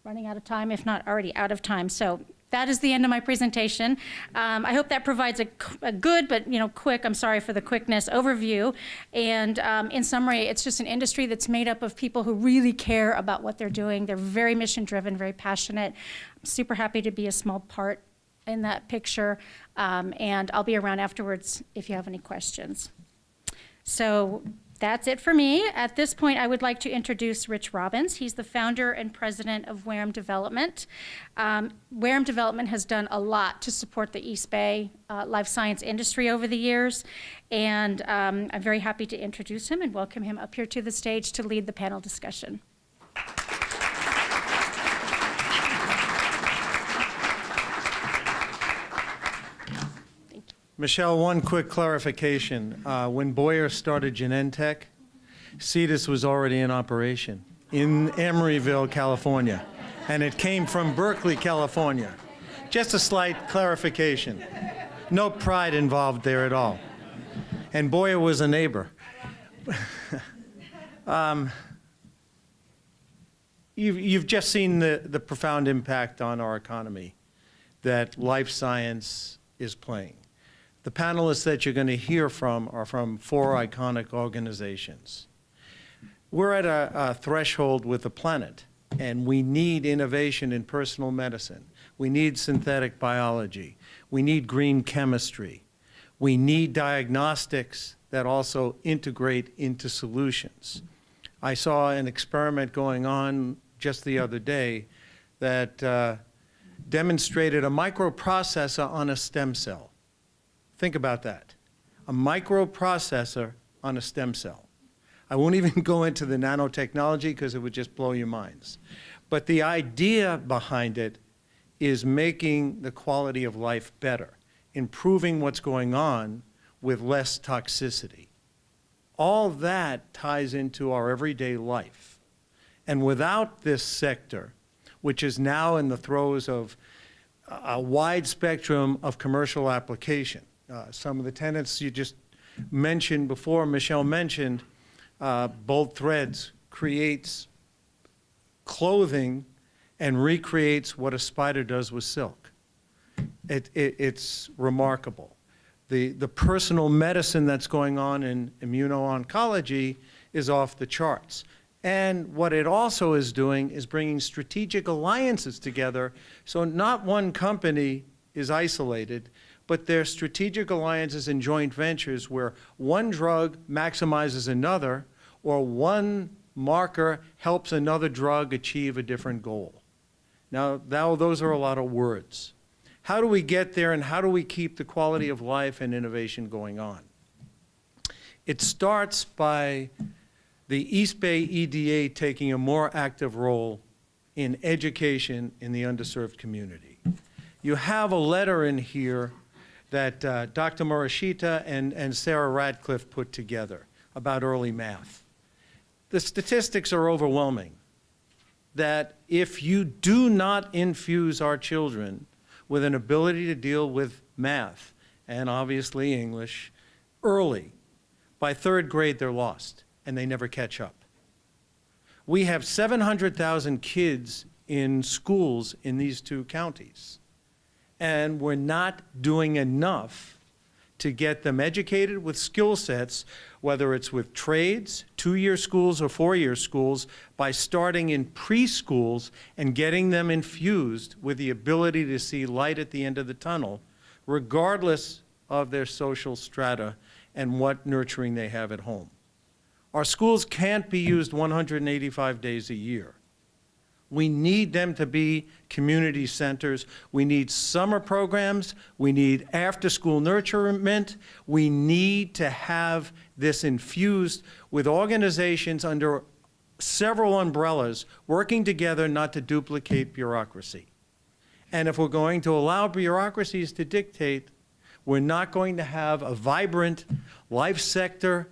running out of time, if not already out of time. So that is the end of my presentation. I hope that provides a good, but quick, I'm sorry for the quickness, overview. And in summary, it's just an industry that's made up of people who really care about what they're doing. They're very mission driven, very passionate. I'm super happy to be a small part in that picture. And I'll be around afterwards if you have any questions. So that's it for me. At this point, I would like to introduce Rich Robbins. He's the founder and president of Wareham Development. Wareham Development has done a lot to support the East Bay life science industry over the years, and I'm very happy to introduce him and welcome him up here to the stage to lead the panel discussion. Michelle, one quick clarification. When Boyer started Genentech, CETUS was already in operation in Emeryville, California, and it came from Berkeley, California. Just a slight clarification. No pride involved there at all. And Boyer was a neighbor. You've just seen the profound impact on our economy that life science is playing. The panelists that you're going to hear from are from 4 iconic organizations. We're at a threshold with the planet, and we need innovation in personal medicine. We need synthetic biology. We need green chemistry. We need diagnostics that also integrate into solutions. I saw an experiment going on just the other day that demonstrated a microprocessor on a stem cell. Think about that. A microprocessor on a stem cell. I won't even go into the nanotechnology because it would just blow your minds. But the idea behind it is making the quality of life better, improving what's going on with less toxicity. All that ties into our everyday life. And without this sector, which is now in the throes of a wide spectrum of commercial application, some of the tenants you just mentioned before, Michelle mentioned, Bold Threads creates clothing and recreates what a spider does with silk. It's remarkable. The personal medicine that's going on in immuno-oncology is off the charts. And what it also is doing is bringing strategic alliances together, so not one company is isolated, but they're strategic alliances and joint ventures where one drug maximizes another, or one marker helps another drug achieve a different goal. Now those are a lot of words. How do we get there, and how do we keep the quality of life and innovation going on? It starts by the East Bay EDA taking a more active role in education in the underserved community. You have a letter in here that Dr. Morishita and Sarah Radcliffe put together about early math. The statistics are overwhelming, that if you do not infuse our children with an ability to deal with math, and obviously English, early, by third grade they're lost, and they never catch up. We have 700,000 kids in schools in these two counties, and we're not doing enough to get them educated with skill sets, whether it's with trades, 2-year schools or 4-year schools, by starting in preschools and getting them infused with the ability to see light at the end of the tunnel, regardless of their social strata and what nurturing they have at home. Our schools can't be used 185 days a year. We need them to be community centers. We need summer programs. We need after-school nurturement. We need to have this infused with organizations under several umbrellas working together not to duplicate bureaucracy. And if we're going to allow bureaucracies to dictate, we're not going to have a vibrant life sector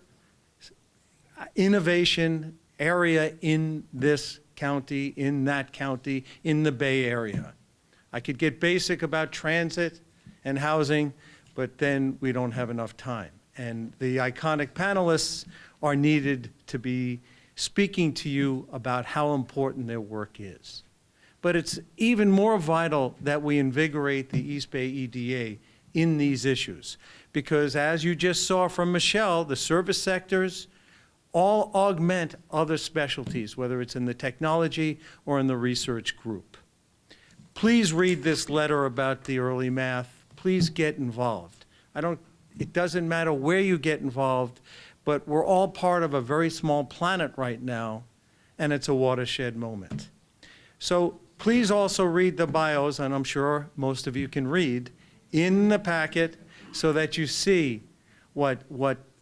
innovation area in this county, in that county, in the Bay Area. I could get basic about transit and housing, but then we don't have enough time. And the iconic panelists are needed to be speaking to you about how important their work is. But it's even more vital that we invigorate the East Bay EDA in these issues, because as you just saw from Michelle, the service sectors all augment other specialties, whether it's in the technology or in the research group. Please read this letter about the early math. Please get involved. It doesn't matter where you get involved, but we're all part of a very small planet right now, and it's a watershed moment. So please also read the bios, and I'm sure most of you can read, in the packet so that you see what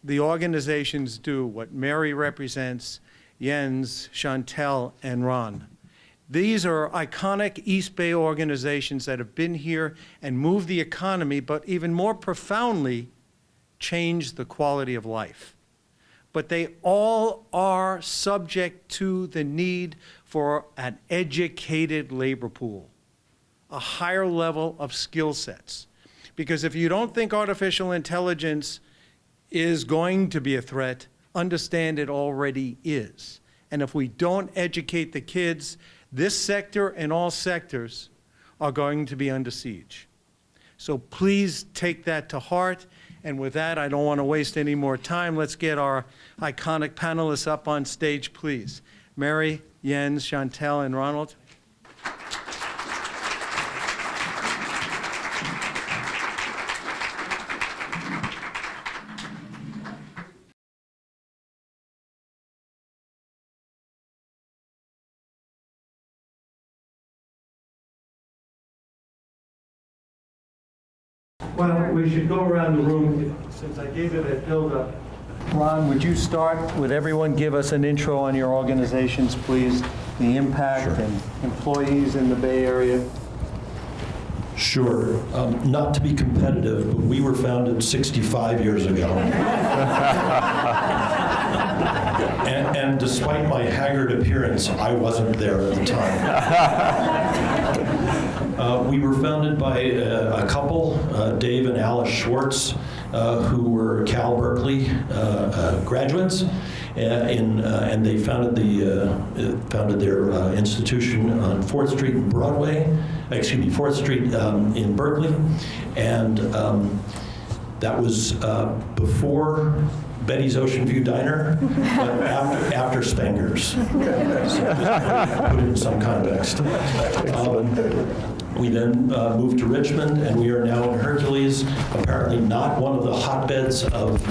the organizations do, what Mary represents, Jens, Chantel, and Ron. These are iconic East Bay organizations that have been here and moved the economy, but even more profoundly, changed the quality of life. But they all are subject to the need for an educated labor pool, a higher level of skill sets. Because if you don't think artificial intelligence is going to be a threat, understand it already is. And if we don't educate the kids, this sector and all sectors are going to be under siege. So please take that to heart. And with that, I don't want to waste any more time. Let's get our iconic panelists up on stage, please. Mary, Jens, Chantel, and Ronald. Well, we should go around the room. Since I gave it a build-up, Ron, would you start? Would everyone give us an intro on your organizations, please? The impact and employees in the Bay Area? Sure. Not to be competitive, but we were founded 65 years ago. And despite my haggard appearance, I wasn't there at the time. We were founded by a couple, Dave and Alice Schwartz, who were Cal Berkeley graduates, and they founded their institution on 4th Street in Broadway, 4th Street in Berkeley, and that was before Betty's Ocean View Diner, but after Spenger's. So put it in some context. We then moved to Richmond, and we are now in Hercules, apparently not one of the hotbeds of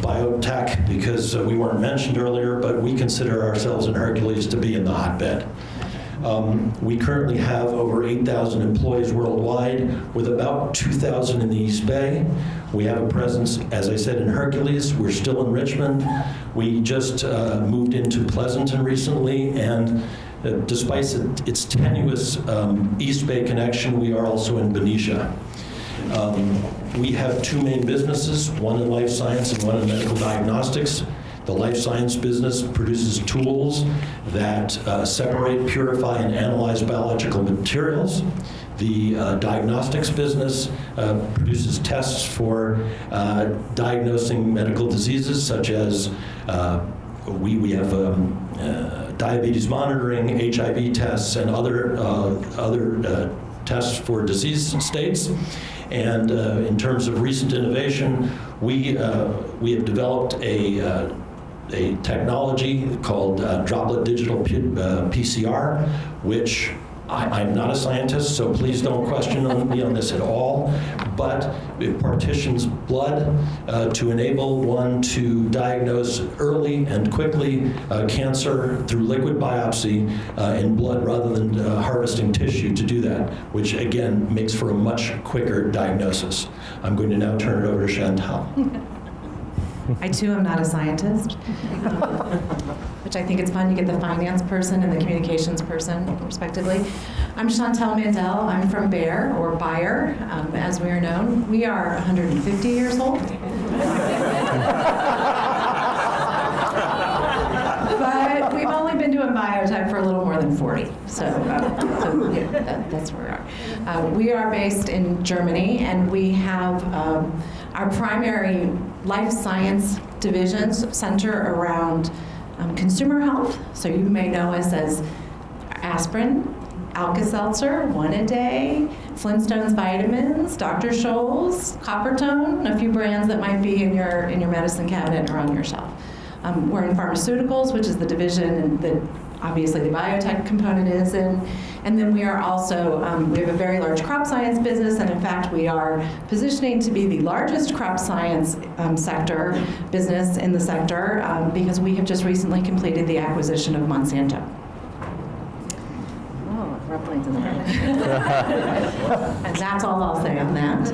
biotech, because we weren't mentioned earlier, but we consider ourselves in Hercules to be in the hotbed. We currently have over 8,000 employees worldwide, with about 2,000 in the East Bay. We have a presence, as I said, in Hercules. We're still in Richmond. We just moved into Pleasanton recently, and despite its tenuous East Bay connection, we are also in Benicia. We have two main businesses, one in life science and one in medical diagnostics. The life science business produces tools that separate, purify, and analyze biological materials. The diagnostics business produces tests for diagnosing medical diseases, such as we have diabetes monitoring, HIV tests, and other tests for disease states. And in terms of recent innovation, we have developed a technology called droplet digital PCR, which I'm not a scientist, so please don't question me on this at all, but it partitions blood to enable one to diagnose early and quickly cancer through liquid biopsy in blood rather than harvesting tissue to do that, which again makes for a much quicker diagnosis. I'm going to now turn it over to Chantal. I too am not a scientist, which I think it's fun. You get the finance person and the communications person, respectively. I'm Chantal Mandel. I'm from Bayer, or Bayer, as we are known. We are 150 years old. But we've only been doing biotech for a little more than 40. So yeah, that's where we are. We are based in Germany, and we have our primary life science divisions center around consumer health. So you may know us as aspirin, Alka-Seltzer, one a day, Flintstones vitamins, Dr. Scholl's, Coppertone, a few brands that might be in your medicine cabinet or on your shelf. We're in pharmaceuticals, which is the division that obviously the biotech component is in. And then we are also, we have a very large crop science business, and in fact we are positioning to be the largest crop science business in the sector because we have just recently completed the acquisition of Monsanto. Oh, rumblings in the back. And that's all I'll say on that.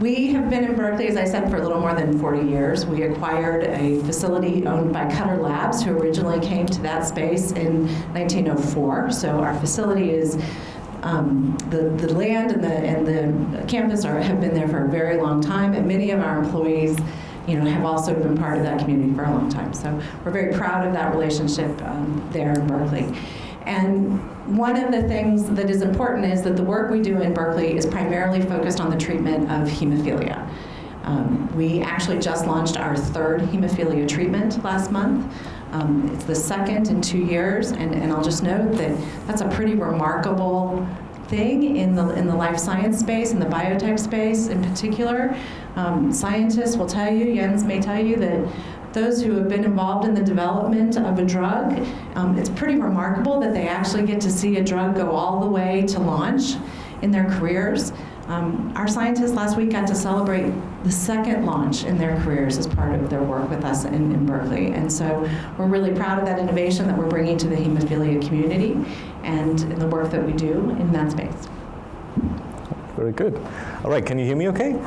We have been in Berkeley, as I said, for a little more than 40 years. We acquired a facility owned by Cutter Labs, who originally came to that space in 1904. So our facility is, the land and the campus have been there for a very long time, and many of our employees have also been part of that community for a long time. So we're very proud of that relationship there in Berkeley. And one of the things that is important is that the work we do in Berkeley is primarily focused on the treatment of hemophilia. We actually just launched our third hemophilia treatment last month. It's the second in 2 years, and I'll just note that that's a pretty remarkable thing in the life science space, in the biotech space in particular. Scientists will tell you, Jens may tell you, that those who have been involved in the development of a drug, it's pretty remarkable that they actually get to see a drug go all the way to launch in their careers. Our scientists last week got to celebrate the second launch in their careers as part of their work with us in Berkeley. And so we're really proud of that innovation that we're bringing to the hemophilia community and in the work that we do in that space. Very good. All right, can you hear me okay?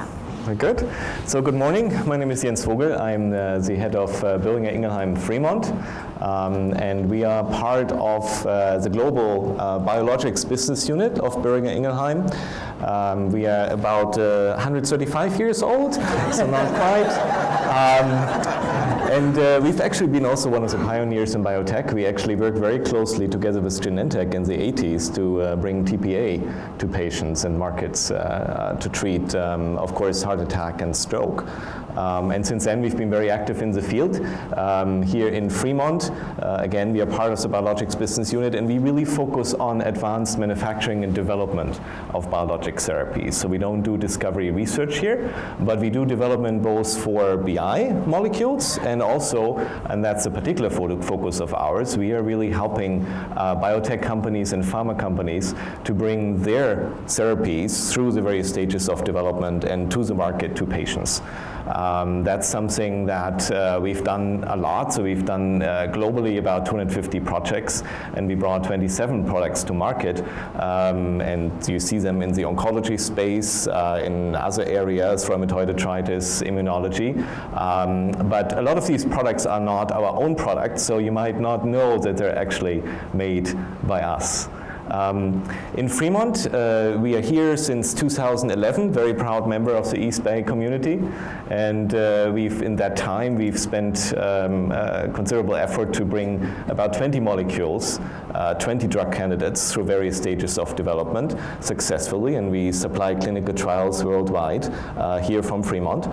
Very good. So good morning. My name is Jens Vogel. I'm the head of Boehringer Ingelheim Fremont. And we are part of the global biologics business unit of Boehringer Ingelheim. We are about 135 years old, so not quite. And we've actually been also one of the pioneers in biotech. We actually worked very closely together with Genentech in the 80s to bring TPA to patients and markets to treat, of course, heart attack and stroke. And since then, we've been very active in the field. Here in Fremont, again, we are part of the biologics business unit, and we really focus on advanced manufacturing and development of biologic therapies. So we don't do discovery research here, but we do development both for BI molecules and also, and that's a particular focus of ours, we are really helping biotech companies and pharma companies to bring their therapies through the various stages of development and to the market, to patients. That's something that we've done a lot. So we've done globally about 250 projects, and we brought 27 products to market. And you see them in the oncology space, in other areas, rheumatoid arthritis, immunology. But a lot of these products are not our own products, so you might not know that they're actually made by us. In Fremont, we are here since 2011, very proud member of the East Bay community, and in that time we've spent considerable effort to bring about 20 molecules, 20 drug candidates through various stages of development successfully, and we supply clinical trials worldwide here from Fremont.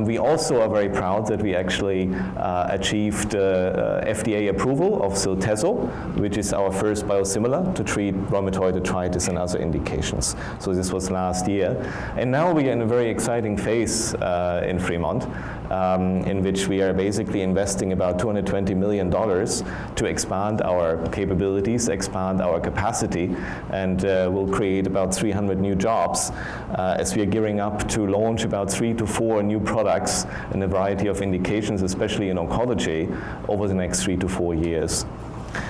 We also are very proud that we actually achieved FDA approval of Ziltezo, which is our first biosimilar to treat rheumatoid arthritis and other indications. So this was last year. And now we are in a very exciting phase in Fremont, in which we are basically investing about $220 million to expand our capabilities, expand our capacity, and we'll create about 300 new jobs as we are gearing up to launch about 3 to 4 new products in a variety of indications, especially in oncology, over the next 3 to 4 years.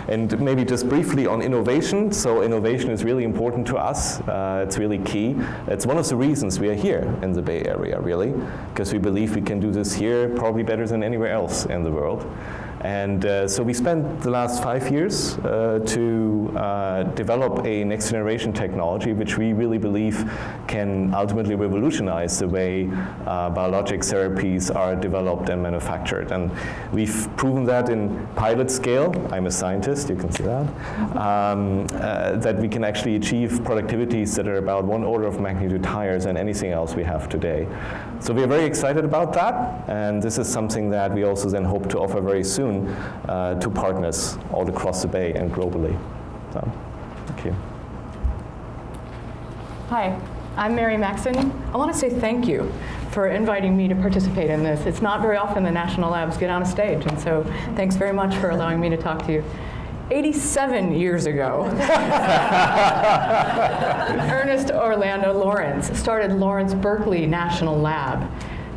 And maybe just briefly on innovation. So innovation is really important to us. It's really key. It's one of the reasons we are here in the Bay Area, really, because we believe we can do this here probably better than anywhere else in the world. And so we spent the last 5 years to develop a next generation technology which we really believe can ultimately revolutionize the way biologic therapies are developed and manufactured. And we've proven that in pilot scale. I'm a scientist, you can see that. That we can actually achieve productivities that are about 1 order of magnitude higher than anything else we have today. So we're very excited about that, and this is something that we also then hope to offer very soon to partners all across the Bay and globally. So, thank you. Hi, I'm Mary Maxon. I want to say thank you for inviting me to participate in this. It's not very often the national labs get on a stage, and so thanks very much for allowing me to talk to you. 87 years ago, Ernest Orlando Lawrence started Lawrence Berkeley National Lab.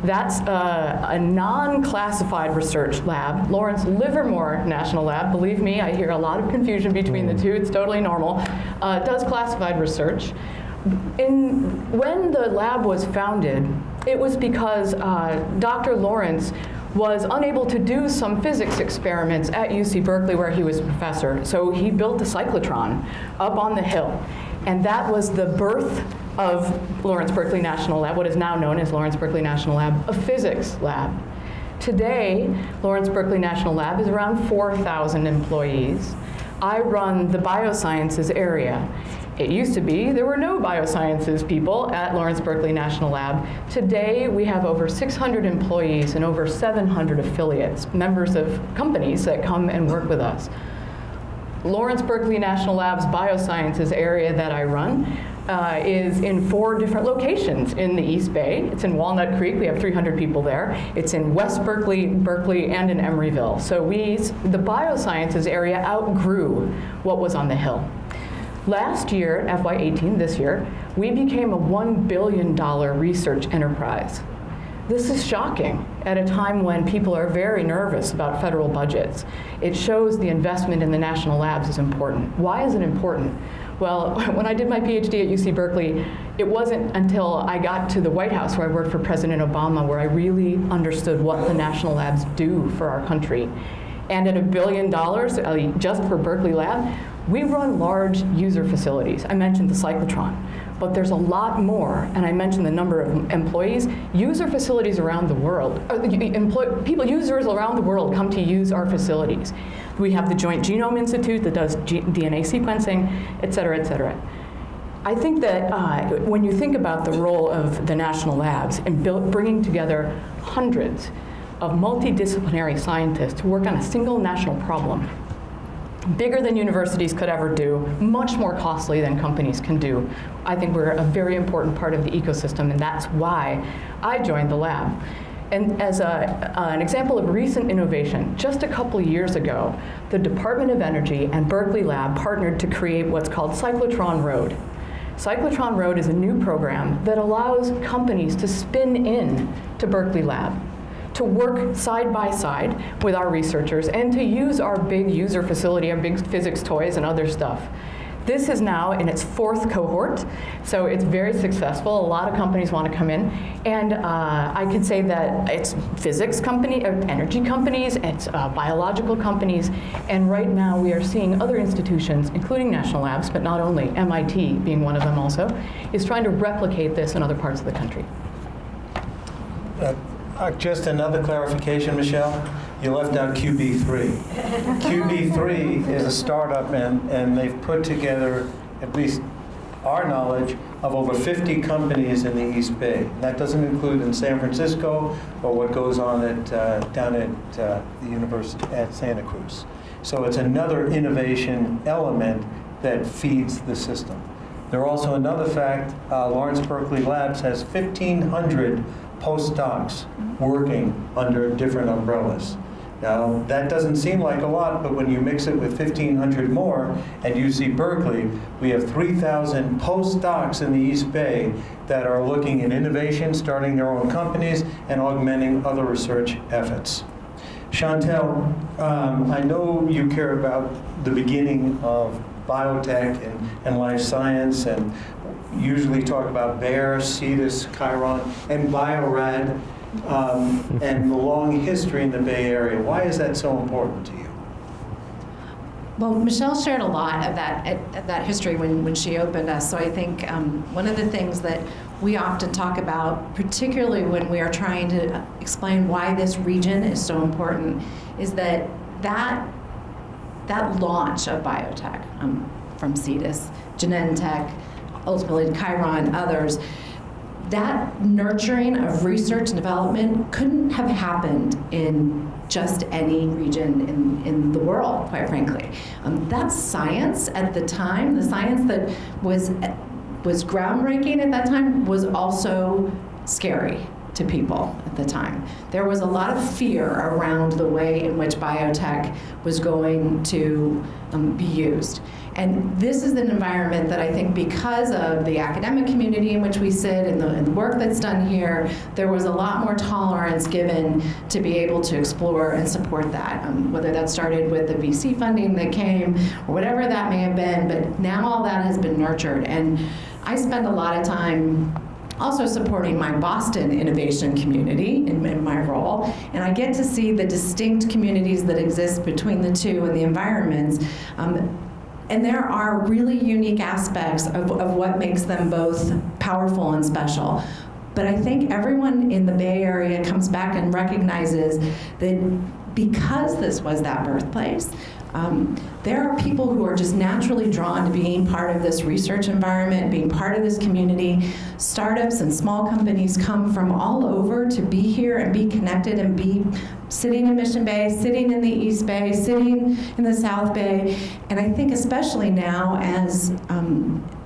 That's a non-classified research lab. Lawrence Livermore National Lab, believe me, I hear a lot of confusion between the two. It's totally normal. Does classified research. When the lab was founded, it was because Dr. Lawrence was unable to do some physics experiments at UC Berkeley where he was a professor. So he built a cyclotron up on the hill. And that was the birth of Lawrence Berkeley National Lab, what is now known as Lawrence Berkeley National Lab, a physics lab. Today, Lawrence Berkeley National Lab is around 4,000 employees. I run the biosciences area. It used to be there were no biosciences people at Lawrence Berkeley National Lab. Today, we have over 600 employees and over 700 affiliates, members of companies that come and work with us. Lawrence Berkeley National Lab's biosciences area that I run is in 4 different locations in the East Bay. It's in Walnut Creek, we have 300 people there. It's in West Berkeley, and in Emeryville. So the biosciences area outgrew what was on the hill. Last year, FY18, this year, we became a $1 billion research enterprise. This is shocking at a time when people are very nervous about federal budgets. It shows the investment in the national labs is important. Why is it important? Well, when I did my PhD at UC Berkeley, it wasn't until I got to the White House where I worked for President Obama where I really understood what the national labs do for our country. And at $1 billion just for Berkeley Lab, we run large user facilities. I mentioned the cyclotron. but there's a lot more, and I mentioned the number of employees. User facilities around the world, users around the world come to use our facilities. We have the Joint Genome Institute that does DNA sequencing, et cetera, et cetera. I think that when you think about the role of the national labs in bringing together hundreds of multidisciplinary scientists to work on a single national problem, bigger than universities could ever do, much more costly than companies can do, I think we're a very important part of the ecosystem, and that's why I joined the lab. And as an example of recent innovation, just a couple years ago, the Department of Energy and Berkeley Lab partnered to create what's called Cyclotron Road. Cyclotron Road is a new program that allows companies to spin in to Berkeley Lab, to work side by side with our researchers and to use our big user facility, our big physics toys and other stuff. This is now in its 4th cohort, so it's very successful. A lot of companies want to come in, and I could say that it's physics company, energy companies, it's biological companies, and right now we are seeing other institutions, including national labs, but not only, MIT being one of them also, is trying to replicate this in other parts of the country. Just another clarification, Michelle. You left out QB3. QB3 is a startup, and they've put together, at least our knowledge, of over 50 companies in the East Bay. That doesn't include in San Francisco or what goes on down at the university at Santa Cruz. So it's another innovation element that feeds the system. There are also another fact, Lawrence Berkeley Labs has 1,500 postdocs working under different umbrellas. Now, that doesn't seem like a lot, but when you mix it with 1,500 more at UC Berkeley, we have 3,000 postdocs in the East Bay that are looking at innovation, starting their own companies, and augmenting other research efforts. Chantel, I know you care about the beginning of biotech and life science, and usually talk about Bayer, CEDIS, Chiron, and Biorad, and the long history in the Bay Area. Why is that so important to you? Well, Michelle shared a lot of that history when she opened us. So I think one of the things that we often talk about, particularly when we are trying to explain why this region is so important, is that launch of biotech from CEDIS, Genentech, ultimately Chiron, others, that nurturing of research and development couldn't have happened in just any region in the world, quite frankly. That's science at the time. The science that was groundbreaking at that time was also scary to people at the time. There was a lot of fear around the way in which biotech was going to be used. And this is an environment that I think, because of the academic community in which we sit and the work that's done here, there was a lot more tolerance given to be able to explore and support that, whether that started with the VC funding that came or whatever that may have been, but now all that has been nurtured. And I spend a lot of time also supporting my Boston innovation community in my role, and I get to see the distinct communities that exist between the two and the environments. And there are really unique aspects of what makes them both powerful and special. But I think everyone in the Bay Area comes back and recognizes that because this was that birthplace, there are people who are just naturally drawn to being part of this research environment, being part of this community. Startups and small companies come from all over to be here and be connected and be sitting in Mission Bay, sitting in the East Bay, sitting in the South Bay. And I think especially now, as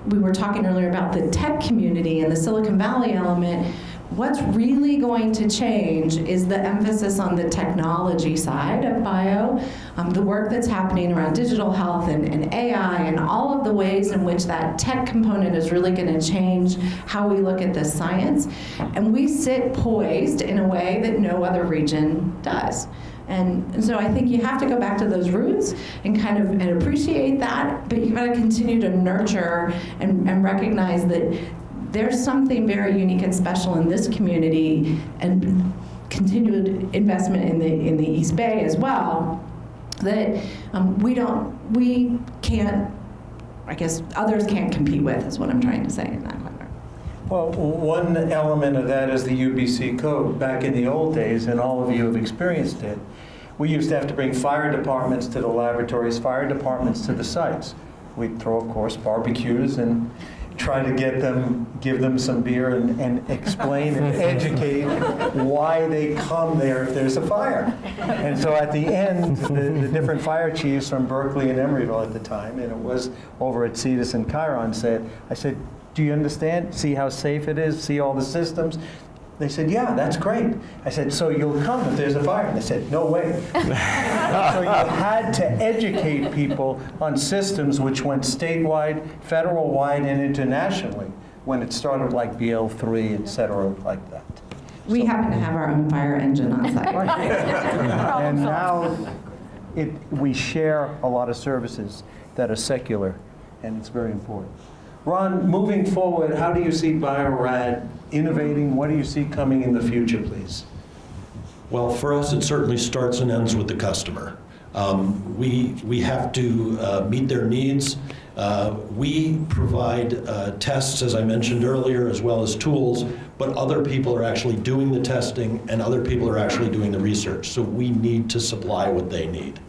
we were talking earlier about the tech community and the Silicon Valley element, what's really going to change is the emphasis on the technology side of bio, the work that's happening around digital health and AI and all of the ways in which that tech component is really going to change how we look at this science. And we sit poised in a way that no other region does. And so I think you have to go back to those roots and kind of appreciate that, but you've got to continue to nurture and recognize that there's something very unique and special in this community, and continued investment in the East Bay as well, that we can't, I guess others can't compete with, is what I'm trying to say in that question. Well, one element of that is the UBC code. Back in the old days, and all of you have experienced it, we used to have to bring fire departments to the laboratories, fire departments to the sites. We'd throw, of course, barbecues and try to give them some beer and explain and educate why they come there if there's a fire. And so at the end, the different fire chiefs from Berkeley and Emeryville at the time, and it was over at CEDIS and Chiron, I said, do you understand? See how safe it is? See all the systems? They said, yeah, that's great. I said, so you'll come if there's a fire? And they said, no way. So you had to educate people on systems which went statewide, federal-wide, and internationally when it started like BL3, et cetera, like that. We happen to have our own fire engine on site. And now we share a lot of services that are secular, and it's very important. Ron, moving forward, how do you see Bio-Rad innovating? What do you see coming in the future, please? Well, for us, it certainly starts and ends with the customer. We have to meet their needs. We provide tests, as I mentioned earlier, as well as tools, but other people are actually doing the testing and other people are actually doing the research. So we need to supply what they need.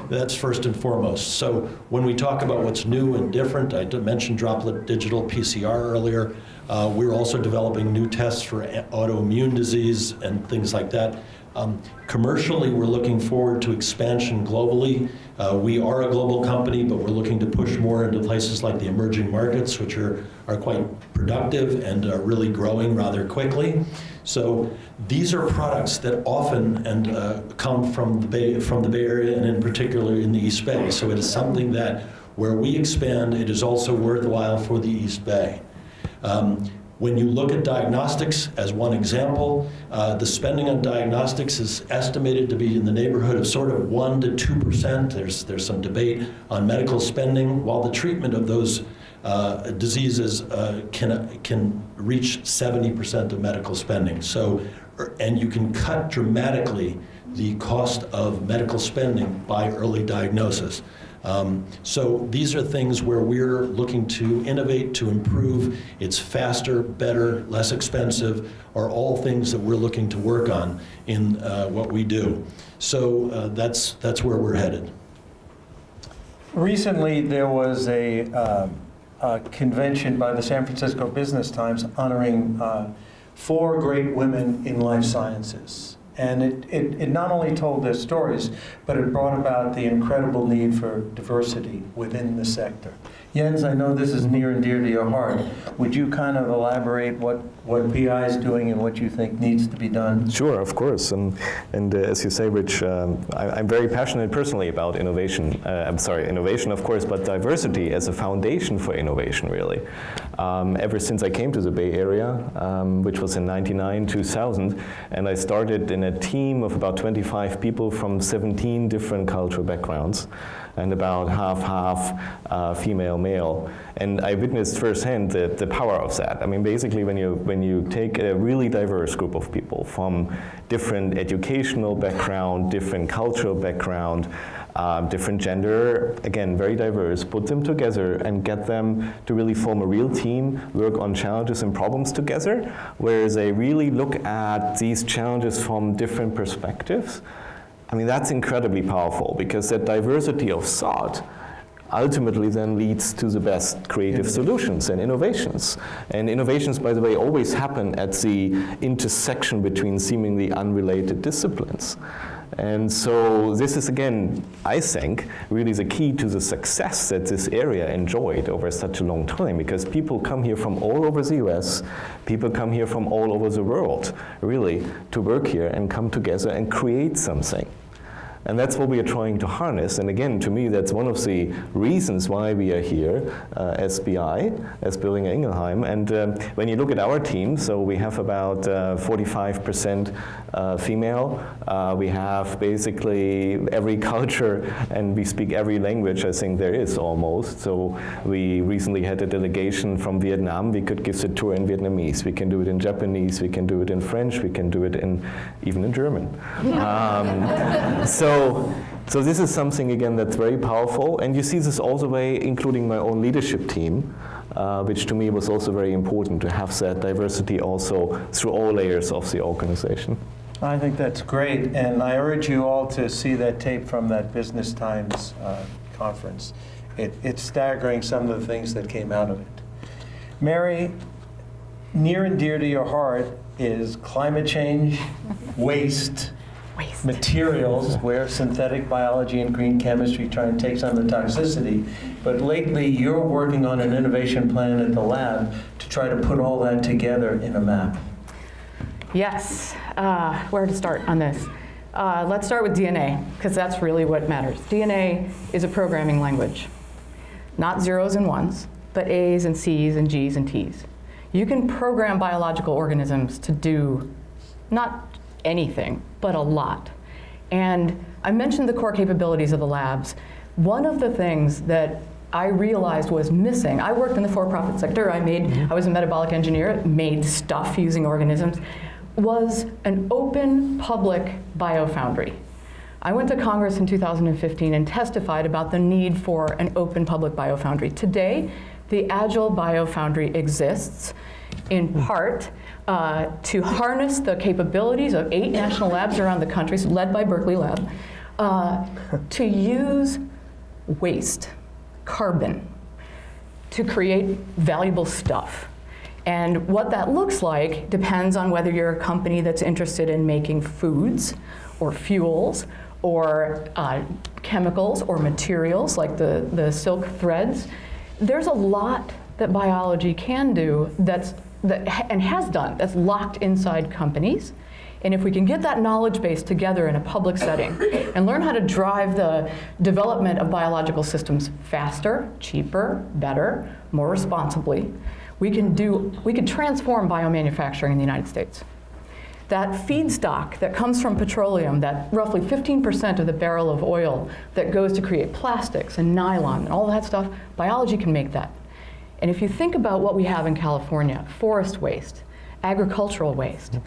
That's first and foremost. So when we talk about what's new and different, I mentioned droplet digital PCR earlier. We're also developing new tests for autoimmune disease and things like that. Commercially, we're looking forward to expansion globally. We are a global company, but we're looking to push more into places like the emerging markets, which are quite productive and are really growing rather quickly. So these are products that often come from the Bay Area, and in particular in the East Bay. So it is something that where we expand, it is also worthwhile for the East Bay. When you look at diagnostics as one example, the spending on diagnostics is estimated to be in the neighborhood of sort of 1 to 2%. There's some debate on medical spending, while the treatment of those diseases can reach 70% of medical spending. So, and you can cut dramatically the cost of medical spending by early diagnosis. So these are things where we're looking to innovate, to improve. It's faster, better, less expensive, are all things that we're looking to work on in what we do. So that's where we're headed. Recently, there was a convention by the San Francisco Business Times honoring 4 great women in life sciences. And it not only told their stories, but it brought about the incredible need for diversity within the sector. Jens, I know this is near and dear to your heart. Would you kind of elaborate what PI is doing and what you think needs to be done? Sure, of course. And as you say, Rich, I'm very passionate personally about innovation. Innovation, of course, but diversity as a foundation for innovation, really. Ever since I came to the Bay Area, which was in 99, 2000, and I started in a team of about 25 people from 17 different cultural backgrounds, and about half female, male. And I witnessed firsthand the power of that. I mean, basically, when you take a really diverse group of people from different educational background, different cultural background, different gender, again, very diverse, put them together and get them to really form a real team, work on challenges and problems together, where they really look at these challenges from different perspectives. I mean, that's incredibly powerful, because that diversity of thought ultimately then leads to the best creative solutions and innovations. And innovations, by the way, always happen at the intersection between seemingly unrelated disciplines. And so this is, again, I think, really the key to the success that this area enjoyed over such a long time, because people come here from all over the US, people come here from all over the world, really, to work here and come together and create something. And that's what we are trying to harness. And again, to me, that's one of the reasons why we are here as BI, as Building Ingelheim. And when you look at our team, so we have about 45% female. We have basically every culture, and we speak every language, I think there is almost. So we recently had a delegation from Vietnam. We could give the tour in Vietnamese. We can do it in Japanese. We can do it in French. We can do it even in German. So this is something, again, that's very powerful, and you see this all the way, including my own leadership team. which to me was also very important to have that diversity also through all layers of the organization. I think that's great, and I urge you all to see that tape from that Business Times conference. It's staggering some of the things that came out of it. Mary, near and dear to your heart is climate change, waste, materials, where synthetic biology and green chemistry try and take some of the toxicity. But lately, you're working on an innovation plan at the lab to try to put all that together in a map. Yes. Where to start on this? Let's start with DNA, because that's really what matters. DNA is a programming language. Not zeros and ones, but A's and C's and G's and T's. You can program biological organisms to do not anything, but a lot. And I mentioned the core capabilities of the labs. One of the things that I realized was missing, I worked in the for-profit sector, I was a metabolic engineer, made stuff using organisms, was an open public biofoundry. I went to Congress in 2015 and testified about the need for an open public biofoundry. Today, the Agile Biofoundry exists in part to harness the capabilities of 8 national labs around the country, led by Berkeley Lab, to use waste, carbon, to create valuable stuff. And what that looks like depends on whether you're a company that's interested in making foods or fuels or chemicals or materials like the silk threads. There's a lot that biology can do and has done that's locked inside companies. And if we can get that knowledge base together in a public setting and learn how to drive the development of biological systems faster, cheaper, better, more responsibly, we can transform biomanufacturing in the United States. That feedstock that comes from petroleum, that roughly 15% of the barrel of oil that goes to create plastics and nylon and all that stuff, biology can make that. And if you think about what we have in California, forest waste, agricultural waste,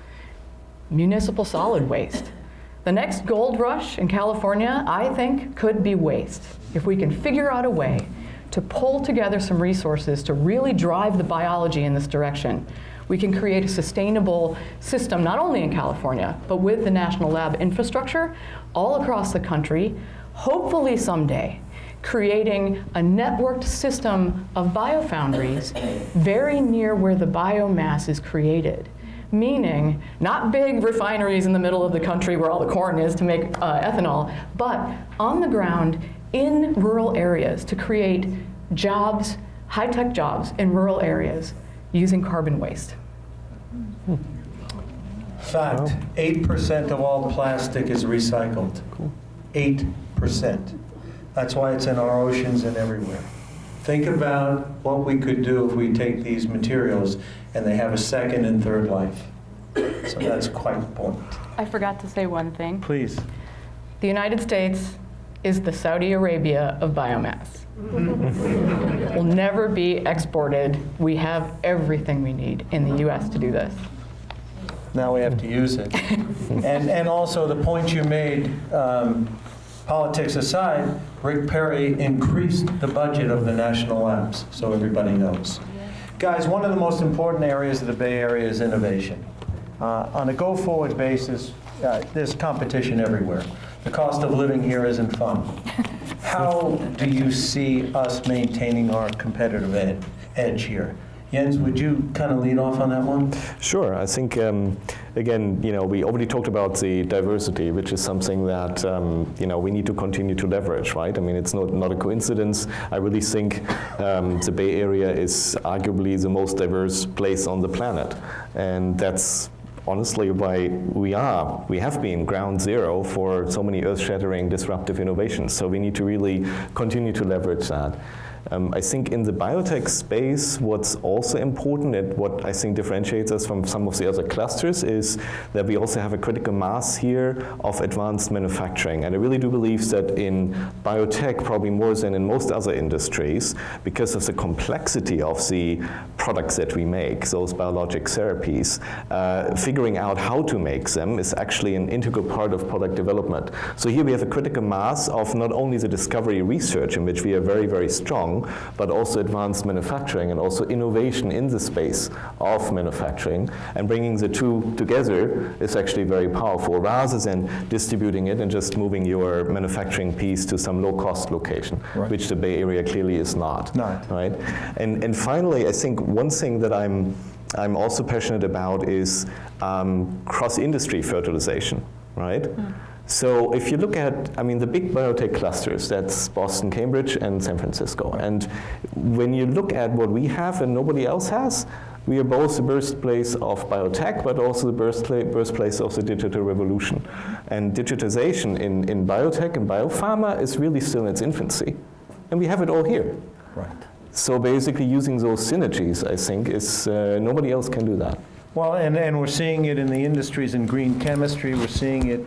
municipal solid waste, the next gold rush in California, I think, could be waste. If we can figure out a way to pull together some resources to really drive the biology in this direction, we can create a sustainable system, not only in California, but with the national lab infrastructure all across the country, hopefully someday, creating a networked system of biofoundries very near where the biomass is created. Meaning, not big refineries in the middle of the country where all the corn is to make ethanol, but on the ground in rural areas to create jobs, high-tech jobs in rural areas using carbon waste. Fact, 8% of all plastic is recycled. 8%. That's why it's in our oceans and everywhere. Think about what we could do if we take these materials and they have a second and third life. So that's quite the point. I forgot to say one thing. Please. The United States is the Saudi Arabia of biomass. Will never be exported. We have everything we need in the US to do this. Now we have to use it. And also the point you made, politics aside, Rick Perry increased the budget of the national labs, so everybody knows. Guys, one of the most important areas of the Bay Area is innovation. On a go-forward basis, there's competition everywhere. The cost of living here isn't fun. How do you see us maintaining our competitive edge here? Jens, would you kind of lead off on that one? Sure. I think, again, we already talked about the diversity, which is something that, we need to continue to leverage, right? I mean, it's not a coincidence. I really think the Bay Area is arguably the most diverse place on the planet. And that's honestly why we have been ground zero for so many earth-shattering disruptive innovations. So we need to really continue to leverage that. I think in the biotech space, what's also important and what I think differentiates us from some of the other clusters is that we also have a critical mass here of advanced manufacturing. And I really do believe that in biotech, probably more than in most other industries, because of the complexity of the products that we make, those biologic therapies, figuring out how to make them is actually an integral part of product development. So here we have a critical mass of not only the discovery research, in which we are very, very strong, strong, but also advanced manufacturing and also innovation in the space of manufacturing. And bringing the two together is actually very powerful, rather than distributing it and just moving your manufacturing piece to some low-cost location, which the Bay Area clearly is not. Right? And finally, I think one thing that I'm also passionate about is cross-industry fertilization, right? So if you look at, the big biotech clusters, that's Boston, Cambridge, and San Francisco. And when you look at what we have and nobody else has, we are both the birthplace of biotech, but also the birthplace of the digital revolution. And digitization in biotech and biopharma is really still in its infancy. And we have it all here. Right. So basically using those synergies, I think, is nobody else can do that. Well, and we're seeing it in the industries in green chemistry. We're seeing it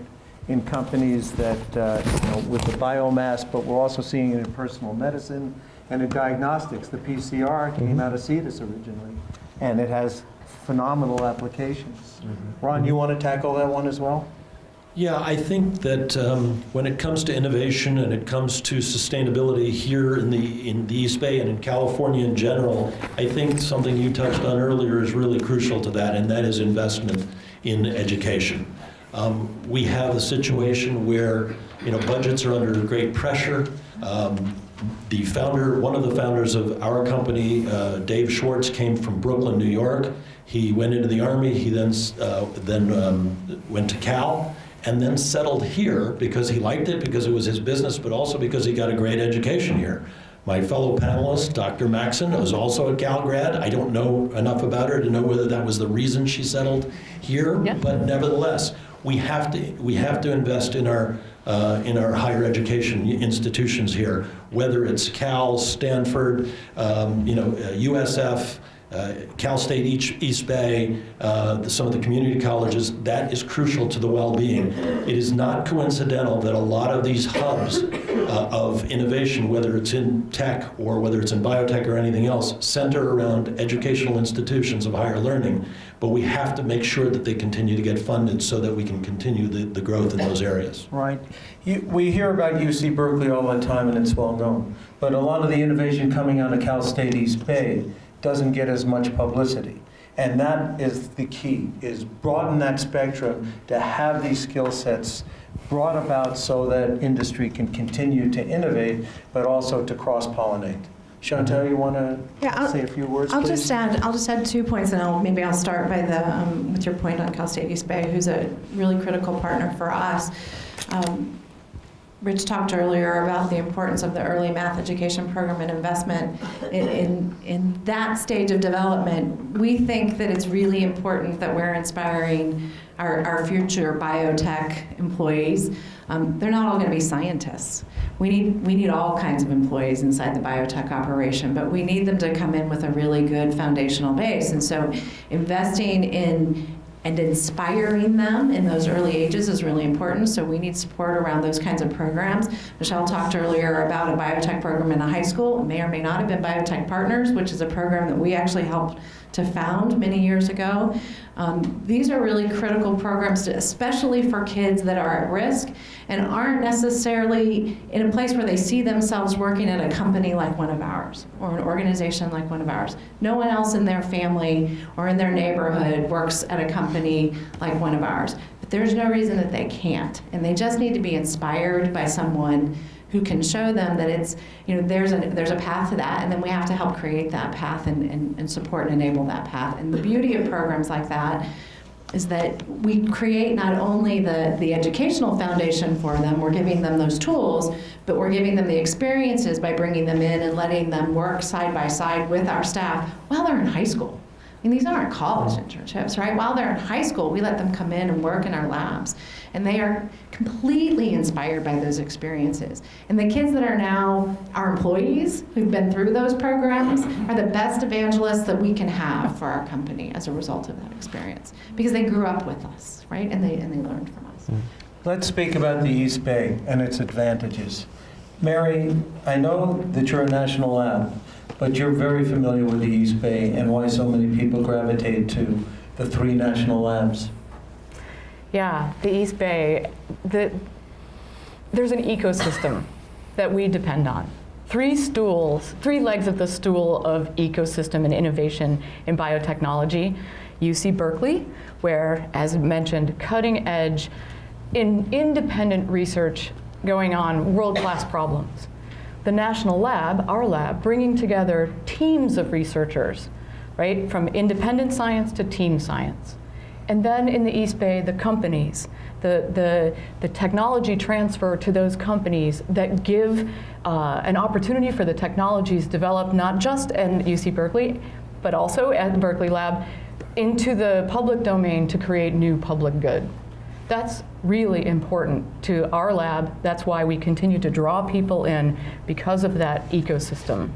in companies that, with the biomass, but we're also seeing it in personal medicine and in diagnostics. The PCR came out of CETUS originally, and it has phenomenal applications. Ron, you want to tackle that one as well? Yeah, I think that when it comes to innovation and it comes to sustainability here in the East Bay and in California in general, I think something you touched on earlier is really crucial to that, and that is investment in education. We have a situation where budgets are under great pressure. One of the founders of our company, Dave Schwartz, came from Brooklyn, New York. He went into the Army. He then went to Cal, and then settled here because he liked it, because it was his business, but also because he got a great education here. My fellow panelist, Dr. Maxon, is also a Cal grad. I don't know enough about her to know whether that was the reason she settled here, but nevertheless, we have to invest in our higher education institutions here, whether it's Cal, Stanford, USF, Cal State East Bay, some of the community colleges. That is crucial to the well-being. It is not coincidental that a lot of these hubs of innovation, whether it's in tech or whether it's in biotech or anything else, center around educational institutions of higher learning. But we have to make sure that they continue to get funded so that we can continue the growth in those areas. Right. We hear about UC Berkeley all the time, and it's well known. But a lot of the innovation coming out of Cal State East Bay doesn't get as much publicity. And that is the key, is broaden that spectrum to have these skill sets brought about so that industry can continue to innovate, but also to cross-pollinate. Chantal, you want to say a few words, please? I'll just add 2 points, and maybe I'll start by with your point on Cal State East Bay, who's a really critical partner for us. Rich talked earlier about the importance of the early math education program and investment in that stage of development. We think that it's really important that we're inspiring our future biotech employees. They're not all going to be scientists. We need all kinds of employees inside the biotech operation, but we need them to come in with a really good foundational base. And so investing in and inspiring them in those early ages is really important, so we need support around those kinds of programs. Michelle talked earlier about a biotech program in a high school. It may or may not have been Biotech Partners, which is a program that we actually helped to found many years ago. These are really critical programs, especially for kids that are at risk and aren't necessarily in a place where they see themselves working at a company like one of ours or an organization like one of ours. No one else in their family or in their neighborhood works at a company like one of ours. But there's no reason that they can't, and they just need to be inspired by someone who can show them that it's, there's a path to that, and then we have to help create that path and support and enable that path. And the beauty of programs like that is that we create not only the educational foundation for them, we're giving them those tools, but we're giving them the experiences by bringing them in and letting them work side by side with our staff while they're in high school. I mean, these aren't college internships, right? While they're in high school, we let them come in and work in our labs. And they are completely inspired by those experiences. And the kids that are now our employees, who've been through those programs, are the best evangelists that we can have for our company as a result of that experience. Because they grew up with us, right? And they learned from us. Let's speak about the East Bay and its advantages. Mary, I know that you're a national lab, but you're very familiar with the East Bay and why so many people gravitate to the 3 national labs. Yeah, the East Bay, there's an ecosystem that we depend on three legs of the stool of ecosystem and innovation in biotechnology. UC Berkeley, where, as mentioned, cutting edge in independent research going on world-class problems. The National Lab, our lab, bringing together teams of researchers, right, from independent science to team science. And then in the East Bay, the companies, the technology transfer to those companies that give an opportunity for the technologies developed not just at UC Berkeley, but also at the Berkeley Lab, into the public domain to create new public good. That's really important to our lab. That's why we continue to draw people in, because of that ecosystem.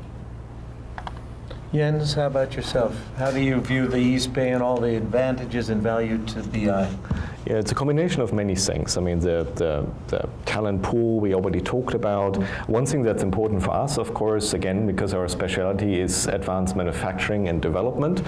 Jens, how about yourself? How do you view the East Bay and all the advantages and value to BI? Yeah, it's a combination of many things. I mean, the talent pool we already talked about. One thing that's important for us, of course, again, because our specialty is advanced manufacturing and development,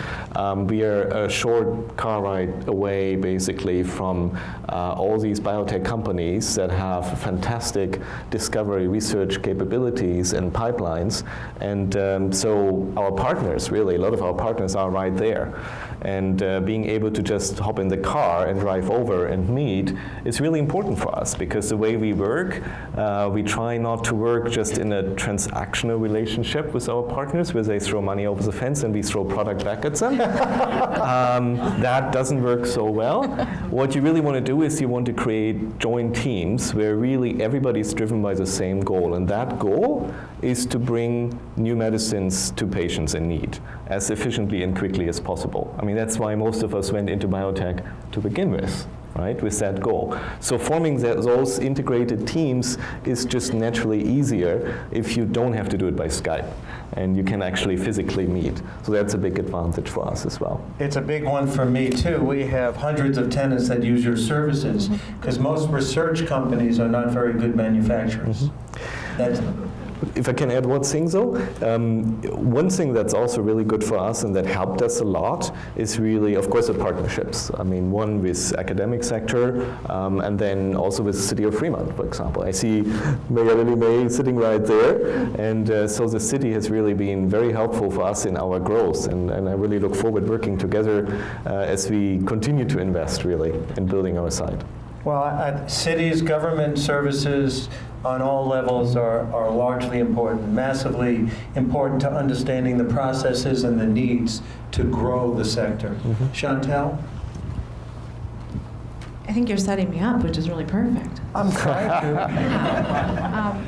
we are a short car ride away, basically, from all these biotech companies that have fantastic discovery research capabilities and pipelines. And so our partners, really, a lot of our partners are right there. And being able to just hop in the car and drive over and meet is really important for us, because the way we work, we try not to work just in a transactional relationship with our partners where they throw money over the fence and we throw product back at them. That doesn't work so well. What you really want to do is you want to create joint teams where really everybody's driven by the same goal, and that goal is to bring new medicines to patients in need as efficiently and quickly as possible. I mean, that's why most of us went into biotech to begin with, right, with that goal. So forming those integrated teams is just naturally easier if you don't have to do it by Skype, and you can actually physically meet. So that's a big advantage for us as well. It's a big one for me, too. We have hundreds of tenants that use your services, because most research companies are not very good manufacturers. That's If I can add one thing, though, one thing that's also really good for us and that helped us a lot is really, of course, the partnerships. I mean, one with academic sector, and then also with the city of Fremont, for example. I see Mayor Lily May sitting right there, and so the city has really been very helpful for us in our growth, and I really look forward working together as we continue to invest, really, in building our site. Well, cities, government services on all levels are largely important, massively important to understanding the processes and the needs to grow the sector. Chantel? I think you're setting me up, which is really perfect. I'm trying to.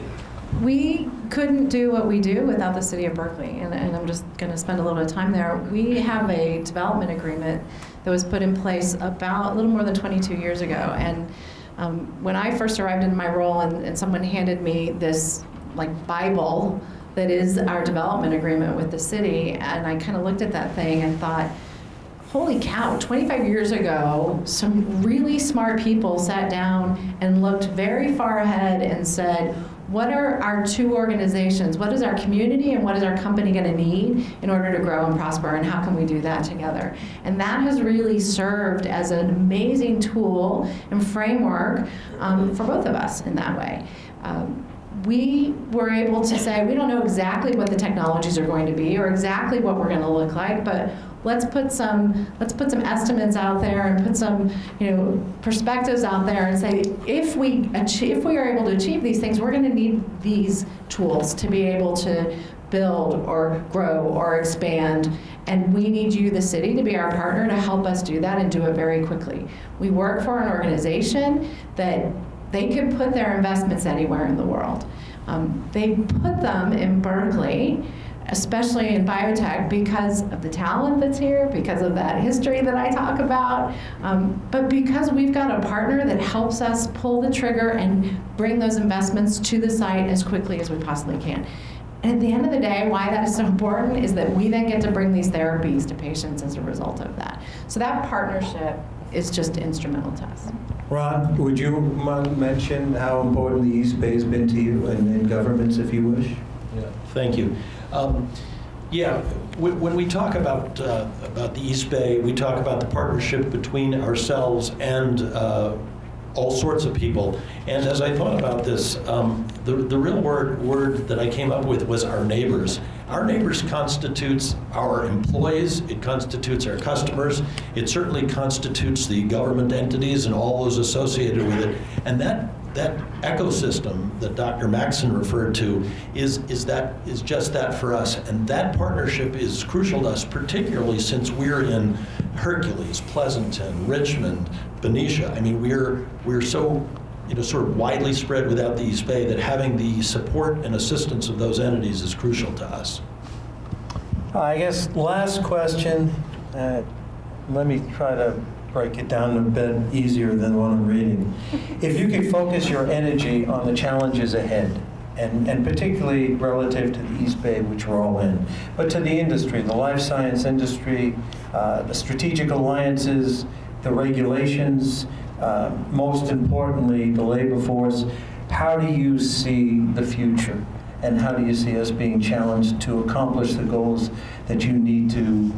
We couldn't do what we do without the city of Berkeley, and I'm just going to spend a little bit of time there. We have a development agreement that was put in place about a little more than 22 years ago, and when I first arrived in my role and someone handed me this like Bible that is our development agreement with the city, and I kind of looked at that thing and thought, holy cow, 25 years ago, some really smart people sat down and looked very far ahead and said, what are our two organizations? What is our community and what is our company going to need in order to grow and prosper, and how can we do that together? And that has really served as an amazing tool and framework for both of us in that way. We were able to say, we don't know exactly what the technologies are going to be or exactly what we're going to look like, but let's put some estimates out there and put some perspectives out there and say, if we are able to achieve these things, we're going to need these tools to be able to build or grow or expand, and we need you, the city, to be our partner to help us do that and do it very quickly. We work for an organization that they can put their investments anywhere in the world. They put them in Berkeley, especially in biotech, because of the talent that's here, because of that history that I talk about, but because we've got a partner that helps us pull the trigger and bring those investments to the site as quickly as we possibly can. And at the end of the day, why that is so important is that we then get to bring these therapies to patients as a result of that. So that partnership is just instrumental to us. Ron, would you mention how important the East Bay has been to you and governments, if you wish? Yeah, thank you. When we talk about the East Bay, we talk about the partnership between ourselves and all sorts of people. And as I thought about this, the real word that I came up with was our neighbors. Our neighbors constitutes our employees, it constitutes our customers, it certainly constitutes the government entities and all those associated with it. And that ecosystem that Dr. Maxson referred to is just that for us. And that partnership is crucial to us, particularly since we're in Hercules, Pleasanton, Richmond, Benicia. I mean, we're so sort of widely spread without the East Bay that having the support and assistance of those entities is crucial to us. I guess last question. Let me try to break it down a bit easier than what I'm reading. If you could focus your energy on the challenges ahead, and particularly relative to the East Bay, which we're all in, but to the industry, the life science industry, the strategic alliances, the regulations, most importantly, the labor force, how do you see the future? And how do you see us being challenged to accomplish the goals that you need to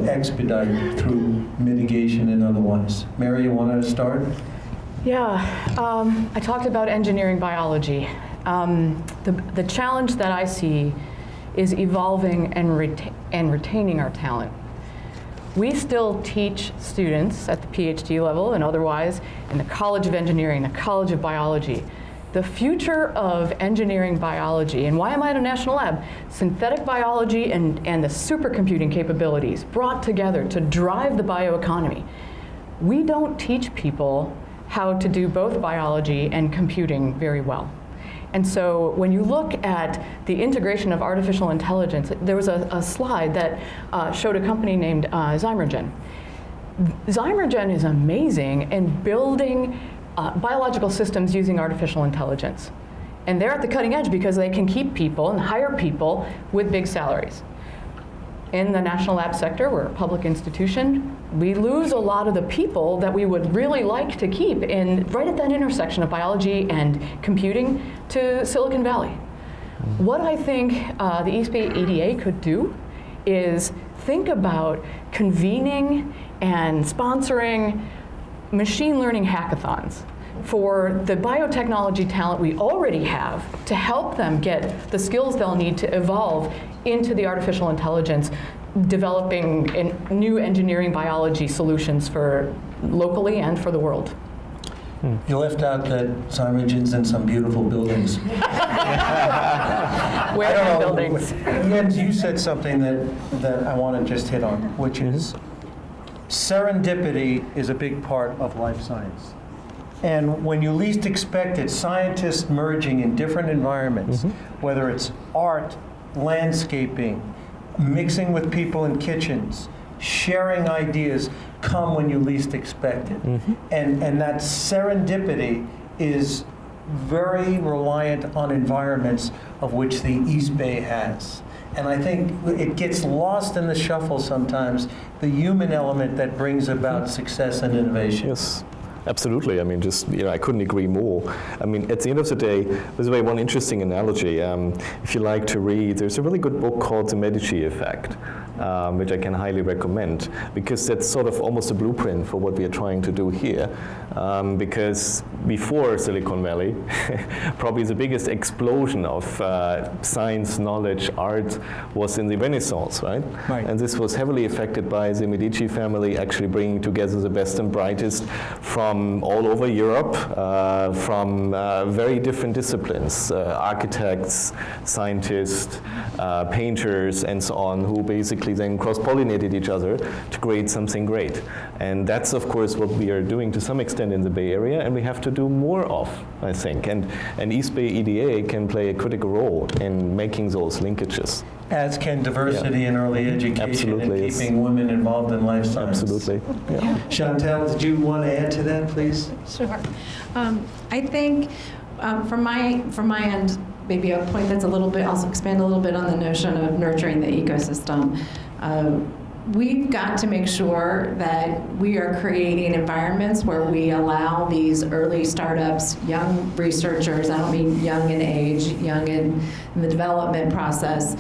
expedite through mitigation and otherwise? Mary, you want to start? Yeah, I talked about engineering biology. The challenge that I see is evolving and retaining our talent. We still teach students at the PhD level and otherwise in the College of Engineering, the College of Biology. The future of engineering biology, and why am I at a national lab? Synthetic biology and the supercomputing capabilities brought together to drive the bioeconomy. We don't teach people how to do both biology and computing very well. And so when you look at the integration of artificial intelligence, there was a slide that showed a company named Zymergen. Zymergen is amazing in building biological systems using artificial intelligence. And they're at the cutting edge because they can keep people and hire people with big salaries. In the national lab sector, we're a public institution, we lose a lot of the people that we would really like to keep right at that intersection of biology and computing to Silicon Valley. What I think the East Bay EDA could do is think about convening and sponsoring machine learning hackathons for the biotechnology talent we already have to help them get the skills they'll need to evolve into the artificial intelligence, developing new engineering biology solutions for locally and for the world. You left out that Zymergen's in some beautiful buildings. Where are the buildings? Jens, you said something that I want to just hit on, which is serendipity is a big part of life science. And when you least expect it, scientists merging in different environments, whether it's art, landscaping, mixing with people in kitchens, sharing ideas, come when you least expect it. And that serendipity is very reliant on environments of which the East Bay has. And I think it gets lost in the shuffle sometimes, the human element that brings about success and innovation. Yes. Absolutely. I mean, I couldn't agree more. I mean, at the end of the day, by the way, one interesting analogy, if you like to read, there's a really good book called The Medici Effect, which I can highly recommend, because that's sort of almost a blueprint for what we are trying to do here. Because before Silicon Valley, probably the biggest explosion of science, knowledge, art was in the Renaissance, right? And this was heavily affected by the Medici family actually bringing together the best and brightest from all over Europe, from very different disciplines, architects, scientists, painters, and so on, who basically then cross-pollinated each other to create something great. And that's, of course, what we are doing to some extent in the Bay Area, and we have to do more of, I think. And East Bay EDA can play a critical role in making those linkages. As can diversity in early education and keeping women involved in life science. Absolutely. Yeah. Chantel, did you want to add to that, please? Sure. I think from my end, maybe a point that's a little bit, also expand a little bit on the notion of nurturing the ecosystem. We've got to make sure that we are creating environments where we allow these early startups, young researchers, I don't mean young in age, young in the development process,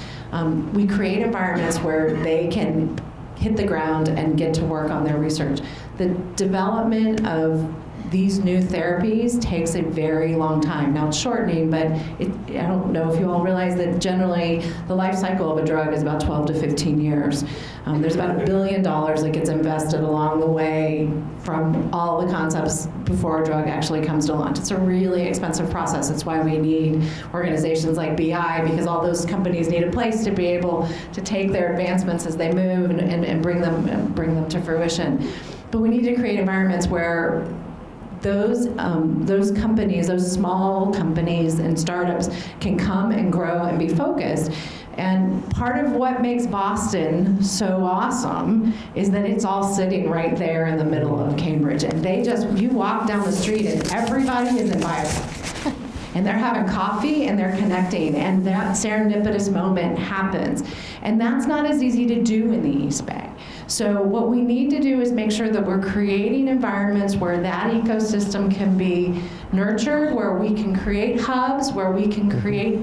we create environments where they can hit the ground and get to work on their research. The development of these new therapies takes a very long time. Now it's shortening, but I don't know if you all realize that generally the life cycle of a drug is about 12 to 15 years. There's about $1 billion that gets invested along the way from all the concepts before a drug actually comes to launch. It's a really expensive process. It's why we need organizations like BI, because all those companies need a place to be able to take their advancements as they move and bring them to fruition. But we need to create environments where those companies, those small companies and startups can come and grow and be focused. And part of what makes Boston so awesome is that it's all sitting right there in the middle of Cambridge. And you walk down the street and everybody is in biotech. And they're having coffee and they're connecting, and that serendipitous moment happens. And that's not as easy to do in the East Bay. So what we need to do is make sure that we're creating environments where that ecosystem can be nurtured, where we can create hubs, where we can create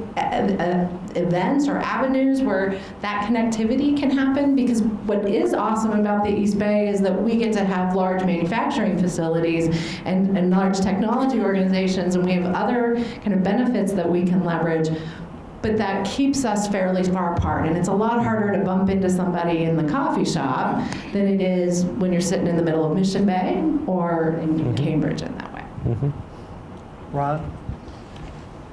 events or avenues where that connectivity can happen. Because what is awesome about the East Bay is that we get to have large manufacturing facilities and large technology organizations, and we have other kind of benefits that we can leverage. But that keeps us fairly far apart. And it's a lot harder to bump into somebody in the coffee shop than it is when you're sitting in the middle of Mission Bay or in Cambridge in that way. Ron?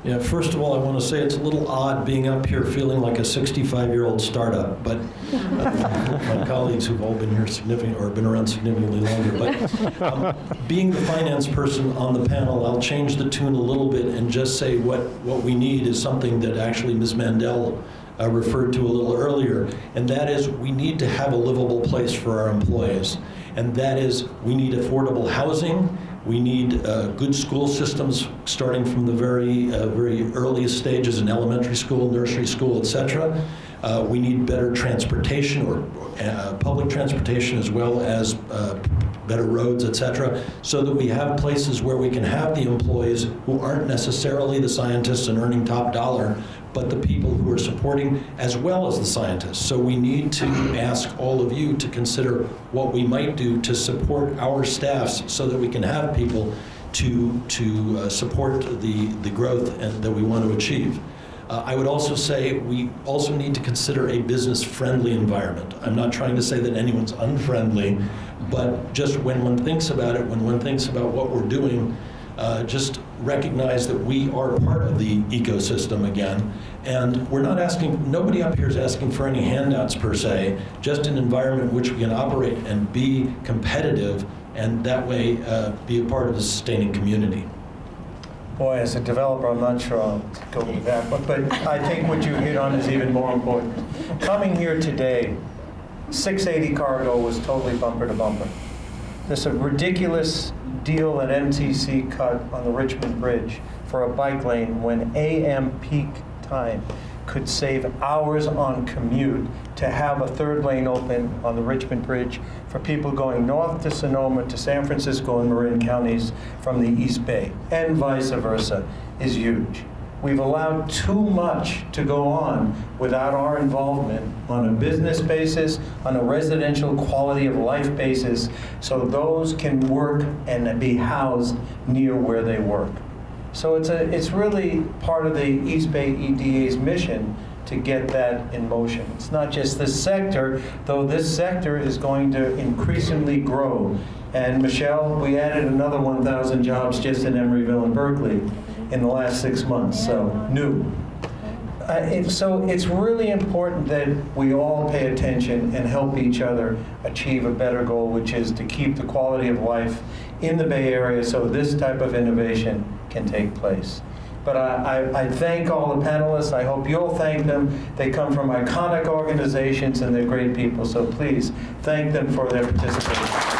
Yeah, first of all, I want to say it's a little odd being up here feeling like a 65-year-old startup, but my colleagues who've all been here or been around significantly longer. But being the finance person on the panel, I'll change the tune a little bit and just say what we need is something that actually Ms. Mandel referred to a little earlier, and that is we need to have a livable place for our employees. And that is we need affordable housing. We need good school systems starting from the very earliest stages in elementary school, nursery school, et cetera. We need better transportation or public transportation as well as better roads, et cetera, so that we have places where we can have the employees who aren't necessarily the scientists and earning top dollar, but the people who are supporting as well as the scientists. So we need to ask all of you to consider what we might do to support our staffs so that we can have people to support the growth that we want to achieve. I would also say we also need to consider a business-friendly environment. I'm not trying to say that anyone's unfriendly, but just when one thinks about it, when one thinks about what we're doing, just recognize that we are part of the ecosystem again. And we're not asking, nobody up here is asking for any handouts per se, just an environment in which we can operate and be competitive and that way be a part of the sustaining community. Boy, as a developer, I'm not sure I'll go with that, but I think what you hit on is even more important. Coming here today, 680 cargo was totally bumper to bumper. There's a ridiculous deal that MTC cut on the Richmond Bridge for a bike lane when AM peak time could save hours on commute to have a third lane open on the Richmond Bridge for people going north to Sonoma to San Francisco and Marin counties from the East Bay, and vice versa, is huge. We've allowed too much to go on without our involvement on a business basis, on a residential quality of life basis, so those can work and be housed near where they work. So it's really part of the East Bay EDA's mission to get that in motion. It's not just this sector, though this sector is going to increasingly grow. And Michelle, we added another 1,000 jobs just in Emeryville and Berkeley in the last 6 months, so new. So it's really important that we all pay attention and help each other achieve a better goal, which is to keep the quality of life in the Bay Area so this type of innovation can take place. But I thank all the panelists. I hope you'll thank them. They come from iconic organizations and they're great people, so please thank them for their participation.